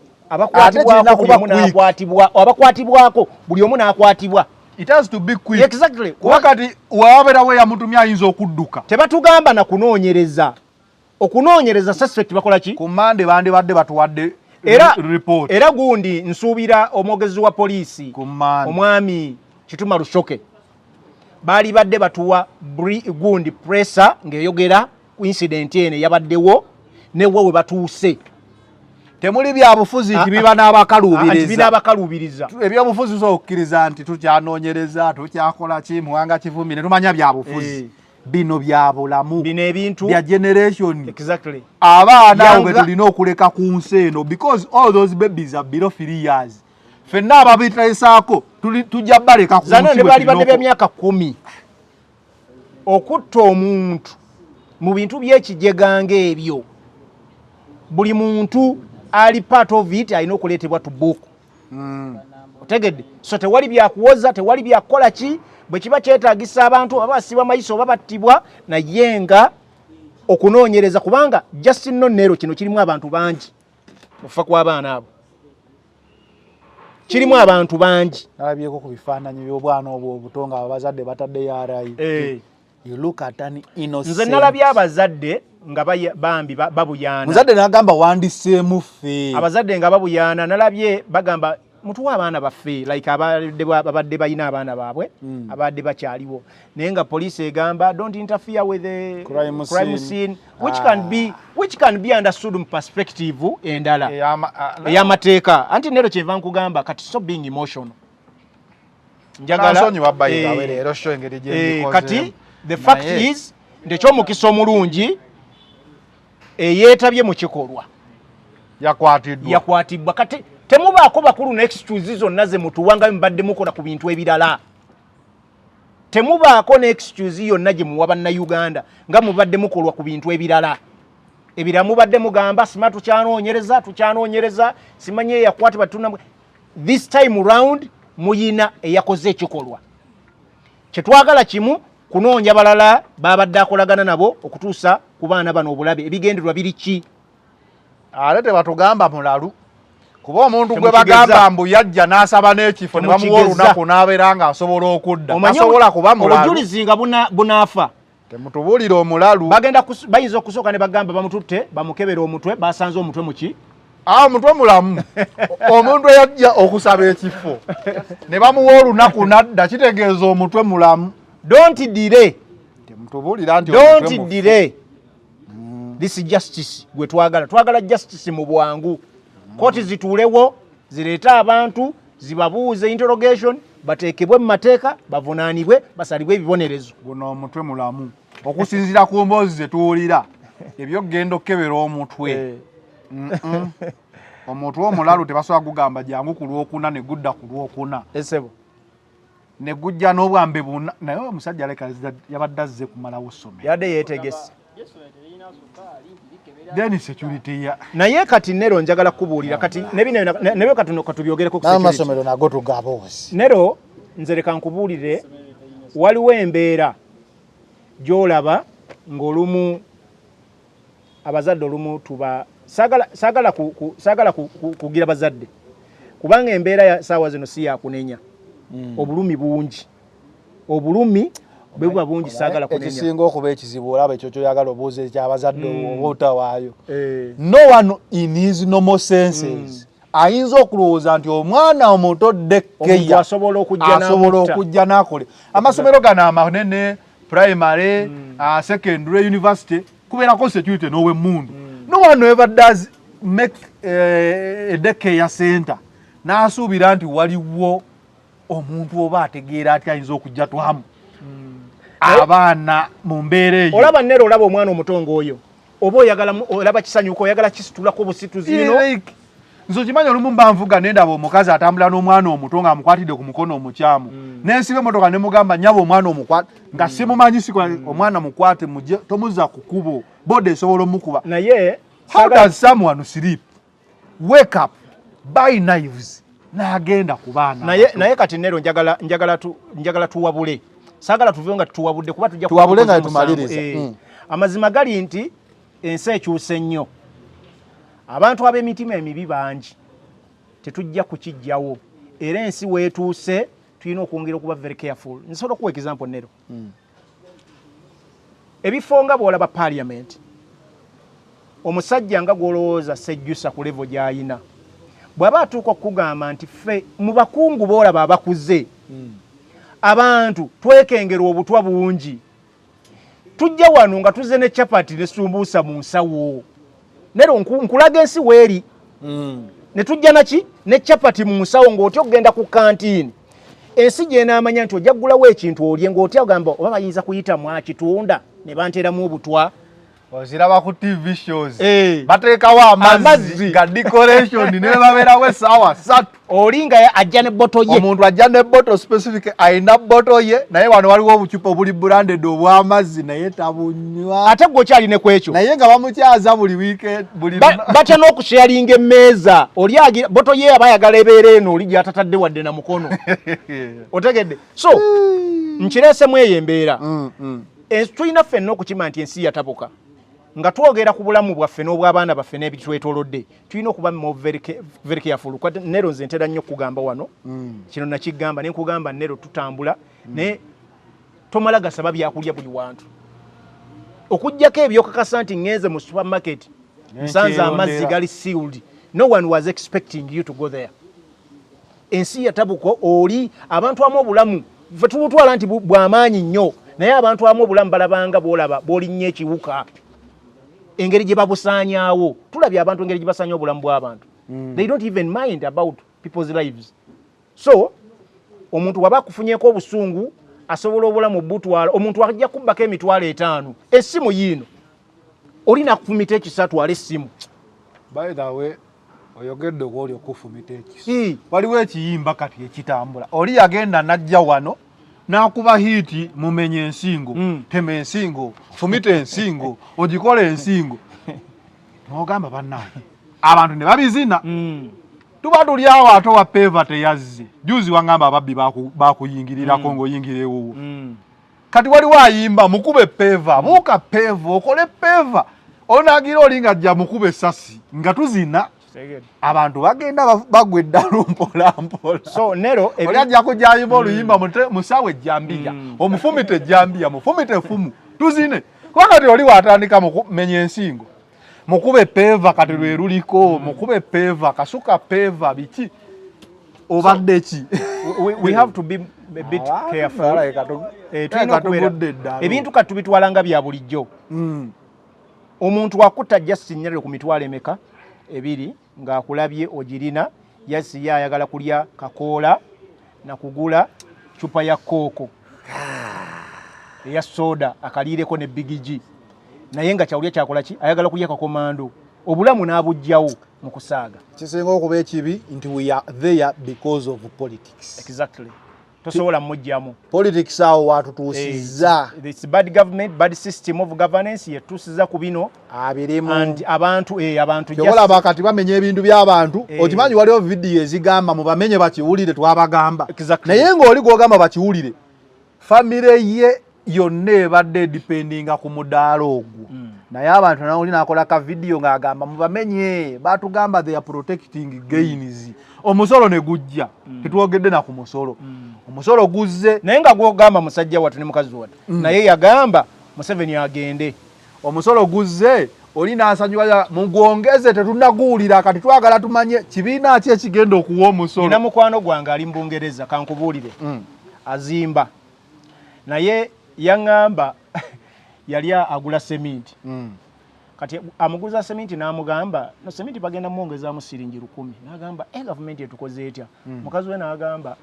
abakwatibwako buli omu n'akwatibwa. It has to be quick. Exactly. Wakati wabera we ya mutumya ayinza okudduka. Tebatugamba na kunoonyereza. Okunoonyereza suspect bakola ki? Kumande bande badde batuwadde report. Era gundi nsuubira omwogezi wa poliisi omwami Kituma Lushoke. Bali badde batuwa gundi pressa ng'eyogera ku incident ene yabaddewo ne wowe batuuse. Temuli byabufuzi nti biba n'abakalubiriza. Ebyobufuzi okkiriza nti tukyanoonyereza tukyakola ki muwanga kivumbi ne tumanya byabufuzi. Bino byabulamu. Bino ebintu bya generation. Exactly. Abaana abo betulina okuleka ku nsi eno because all those babies are below 3 years. Fenna ababiteesaako tujja baleka ku nsi. Zano ne bali badde by'emyaka 10. Okutta omuntu mu bintu by'ekijeganga ebyo. Buli muntu ali part of it alina okuleetebwa to book. Otegedde. So tewali byakuwoza, tewali byakola ki, bwe kiba kyetaagisa abantu abasibwa mayiso babattibwa naye nga okunoonyereza kubanga just no nero kino kirimu abantu bangi. Mufa kw'abaana abo. Kirimu abantu bangi. Nalabyeko ku bifaananyi by'obwana obwo obutonga abazadde batadde yarayi. You look at an innocent. Nze nalabye abazadde nga bambi babuyana. Muzadde n'agamba wandiseemu ffe. Abazadde nga babuyana nalabye bagamba mutuwa abaana baffe like abadde balina abaana baabwe abadde bakyaliwo naye nga poliisi egamba don't interfere with the crime scene which can be understood mu perspective endala ey'amateeka anti nero kyenva nkugamba kati stop being emotional njagala kati the fact is ndekyomukisa omulungi eyeetabye mu kikolwa yakwatiddwa kati temubaako bakulu ne excuse zonna ze mutuwanga mbadde mukola ku bintu ebirala temubaako ne excuse yonna gye muwa bannayuganda nga mubadde mukolwa ku bintu ebirala ebira mubadde mugamba sima tukyanoonyereza simanye eyakwatibwa tuna this time round muyina eyakoze ekikolwa kyetwagala kimu kunoonya balala babadde akolagana nabo okutuusa ku baana bano obulabe ebigendererwa biri ki? ate tebatugamba mulalu kuba omuntu gwe bagamba mbu yajja n'asaba n'ekifo ne bamuwa olunaku n'abeera nga asobola okudda tasobola kuba mulalu. obujulizi nga bunaafa temutubuulire omulalu. bayinza okusooka ne bagamba bamututte bamukebera omutwe basanze omutwe muki omutwe mulamu. omuntu eyajja okusaba ekifo ne bamuwa olunaku nadda kitegeeza omutwe mulamu. Don't delay. Temutubuulira nti don't delay. This is justice gwe twagala justice mu bwangu. Kooti zituulewo zireeta abantu zibabuuze interrogation bateekebwe mu mateeka bavunaanibwe basalibwe ebibonerezo. Guno omutwe mulamu okusinziira ku mboozi ze tuwulira ebyo genda okukebera omutwe. Omutwe omulalu tebasobola kugamba jangu ku lwokuna ne gudda ku lwokuna. Esebo ne gujja n'obwambe buna naye omusajja aleka yabadde azze kumalawo ssomero yadde yeetegese. Then security ya naye kati Nero njagala kubuulira kati nebyo katubyogereko ku security n'amasomero nago tugaboozi. Nero nze leka nkubuulire waliwo embeera gy'olaba ng'olumu abazadde olumu tuba saagala kugira bazadde kubanga embeera ya saawa zino si yakunenya. Obulumi bungi obulumi bwe bungi saagala kunenya. Ekisinga okuba ekizibu olaba ekyo kyoyagala obuuze ekyabazadde oba otawaayo. No one in his normal senses ayinza okulowooza nti omwana omuto dekkeya asobola okujja n'akole. Amasomero gano amanene primary secondary university kubeerako security n'owemmundu. No one ever does make a daycare center n'asuubira nti waliwo omuntu oba ategeera ati ayinza okujja twamu abaana mu mbeera eyo. Olaba Nero olaba omwana omutongo oyo oba oyagala olaba kisanyuka oyagala kisitulako busituzi bino. Nzo kimanyi olumu mba nvuga nendaba omukazi atambula n'omwana omuto nga amukwatidde ku mukono omukyamu n'ensiba emmotoka ne mugamba nnyaba omwana omukwate nga simumanyi si omwana mukwate mujje tomuzza ku kkubo boda esobola omukuba. Naye how does someone sleep wake up buy knives n'agenda ku baana? Naye kati Nero njagala tuwabule saagala tuveyo nga tuwabudde kuba tujja tuwabule nga tumaliriza. Amazima gali nti ensi ekyuse nnyo. Abantu ab'emitima emibi bangi tetujja kukijjawo era ensi weetuuse tulina okwongera okuba very careful. Nsobola okuwa example Nero. Ebifo nga bw'olaba parliament omusajja nga gw'olowooza sejjusa ku level gy'ayina bw'aba atuuka okugamba nti ffe mu bakungu boolaba abakuze abantu twekengera obutwa bungi tujja wano nga tuze ne chapati ne sumbuusa mu nsawo. Nero nkulaga ensi weeri ne tujja naki ne chapati mu nsawo ng'otya okugenda ku kantiini ensi gy'enaamanya nti ojja kugulawo ekintu olye ng'otya ogamba oba bayinza kuyita mwakitunda ne banteeramu obutwa. Oziraba ku TV shows bateekawo amazzi ga decoration ne babeerawo essaawa 3 olinga ajja ne botto ye. Omuntu ajja ne botto specific ayina botto ye naye wano waliwo obucupa obuli branded obw'amazzi naye tabunywa ate gwe okyali ne ku ekyo naye nga bamukyaza buli weekend batya n'okusharinga emmeeza oli botto ye aba ayagala ebeera eno oli gyatatadde wadde na mukono. Otegedde so nkireesemu eyo embeera tulina ffenna okukima nti ensi yatabuka nga twogera ku bulamu bwaffe n'obw'abaana baffe n'ebitwetoolodde tulina okuba very careful. Nero nze ntera nnyo okugamba wano kino nakigamba ne nkugamba Nero tutambula naye tomala gasaba byakulya buli wantu okuggyako ebyokakasa nti ngenze mu supermarket nsanze amazzi gali sealed. No one was expecting you to go there. Ensi yatabuka oli abantu amu obulamu ffe tubutwala nti bw'amaanyi nnyo naye abantu amu obulamu balabanga bw'olaba bw'olinnyo ekiwuka engeri gye babusaanyaawo. Tulabye abantu engeri gye basaanya obulamu bw'abantu. They don't even mind about people's lives. So omuntu waba akufunyeeko obusungu asobola obulamu butwala omuntu ajja kubbako emitwalo 5 essimu yiino olina kufumita ekisatwala essimu. By the way oyogedde gw'oli okufumita ekisu waliwo ekiyimba kati ekitambula oli yagenda najja wano n'akuba hiiti mumenye ensingo tema ensingo fumita ensingo ogikola ensingo n'ogamba bannange abantu ne babizina tuba tuli awo ate wa peva teyazze juzi wangamba ababbi bakuyingirirako ng'oyingire ewuwo kati wali wayimba mukube peva muka peva okole peva onagira olinga jja mukube sasi nga tuzina abantu bagenda bagwedda lumpola mpola so nero oli ajja kujayimba oluyimba musawe jambia omufumite jambia mufumite fumu tuzine wakati oli watandika menya ensingo mukube peva kati lwe luliko mukube peva kasuka peva biki obadde ki we have to be a bit careful ebintu kati bitwalanga bya bulijjo omuntu wakutta just nyere ku mitwalo emeka ebiri ng'akulabye ogirina yasi yayagala kulya kakoola na kugula chupa ya kooko ya soda akaliireko ne bigiji naye nga kyawulya kyakola ki ayagala kulya kakomando obulamu n'abujjawo mu kusaaga kisinga okuba ekibi nti we are there because of politics. Exactly. Tosobola mmujjamu politics awo watutuusizza it's bad government bad system of governance yetusiza ku bino abirimu and abantu kyobola bakati bamenye ebintu by'abantu okimanyi waliwo video ezigamba mu bamenye bakiwulire twabagamba naye ng'oli gwogamba bakiwulire family ye yonna ebadde dependinga ku mudaala ogwo naye abantu nawuli nakola ka video ng'agamba mu bamenye batugamba they are protecting gains omusolo ne gujja tetwogedde na ku musolo omusolo guzze naye nga gwogamba musajja watu ne mukazi watu naye yagamba Museveni agende omusolo guzze oli n'asanyuka mugwongeze tetunaguwulira kati twagala tumanye kibiina ki ekigenda okuwa omusolo nina mukwano gwange ali mu Bungereza kankubuulire azimba naye yaŋŋamba yali agula seminti kati amuguza seminti n'amugamba no seminti bagenda mwongezaamu siringi 100 n'agamba gavumenti etukoze etya mukazi we n'agamba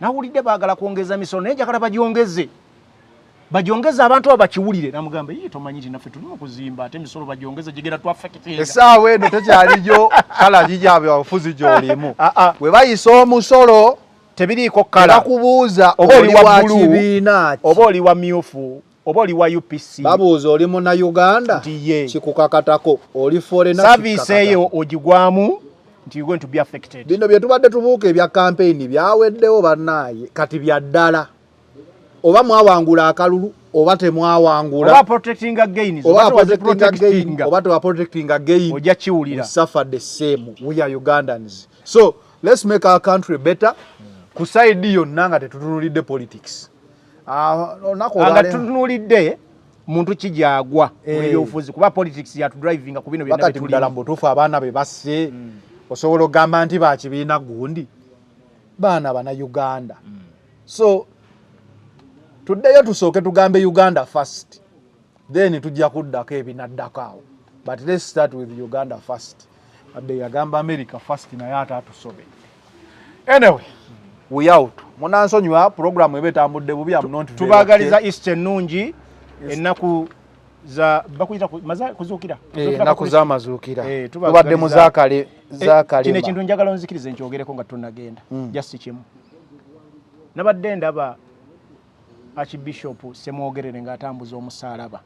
nawulidde baagala kwongeza misolo naye jakala bagyongeze abantu abo bakiwulire n'amugamba ye tomanyi nti naffe tuli mu kuzimba ate emisolo bagyongeze gigenda twafekitinga essaawa eno tekyalijo kala gijabwe obufuzi gy'olimu bwe bayisa omusolo tebiriiko kala bakubuuza oli wa kibiina oba oli wa myufu oba oli wa UPC babuuza oli muna Uganda kikukakatako oli foreigner service eyo ogigwamu nti you're going to be affected bino bye tubadde tubuuka ebya campaign byaweddewo bannaaye kati bya ddala oba mwawangula akalulu oba temwawangula oba protecting again oba tewa protecting again ojja kiwulira suffer the same we are Ugandans so let's make our country better ku side yonna nga tetutunulidde politics nga tutunulidde muntu kijagwa ebyobufuzi kuba politics yatu driving ku bino byonna betuli ddala mbutuufu abaana be basse osobola okugamba nti bakibiina gundi baana bana Uganda so tuddeyo tusooke tugambe Uganda first then tujja kuddako ebinaddako awo but let's start with Uganda first adde yagamba America first naye ate atusobe anyway we out munansonyiwa program ebetambudde bubi am not tubagaliza Easter nungi ennaku za bakuyita kuzuukira ennaku za mazuukira tubadde mu zakale kino ekintu njagala onzikirize nkyogereko nga tunagenda just kimu nabadde ndaba Archbishop Semwogerere ng'atambuza omusaalaba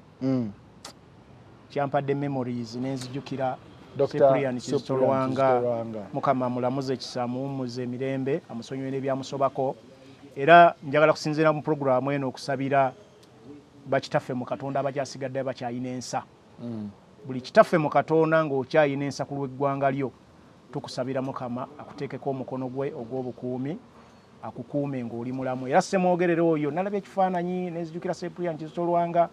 kyampadde memories nenzijukira Cyprian Kizitolwanga mukama mulamuze ekisaamu muze emirembe amusonyiwe n'ebyamusobako era njagala kusinziira mu programu eno okusabira bakitaffe mu Katonda abakyasigadde bakyayina ensa buli kitaffe mu Katonda ng'okyayina ensa ku lw'eggwanga lyo tukusabira mukama akuteekeko omukono gwe ogw'obukuumi akukuume ng'oli mulamu era Semwogerere oyo nalaba ekifaananyi nenzijukira Cyprian Kizitolwanga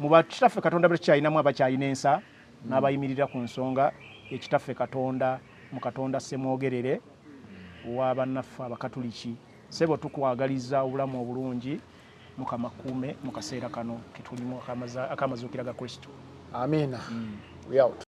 mu bakitaffe Katonda bakyayinamu abakyayina ensa n'abayimirira ku nsonga ekitaffe Katonda mu Katonda Semwogerere w'abannaffe abakatuliki sebo tukwagaliza obulamu obulungi mukama kuume mu kaseera kano ketulimu akamazuukira ga Kristo. Amina. We out.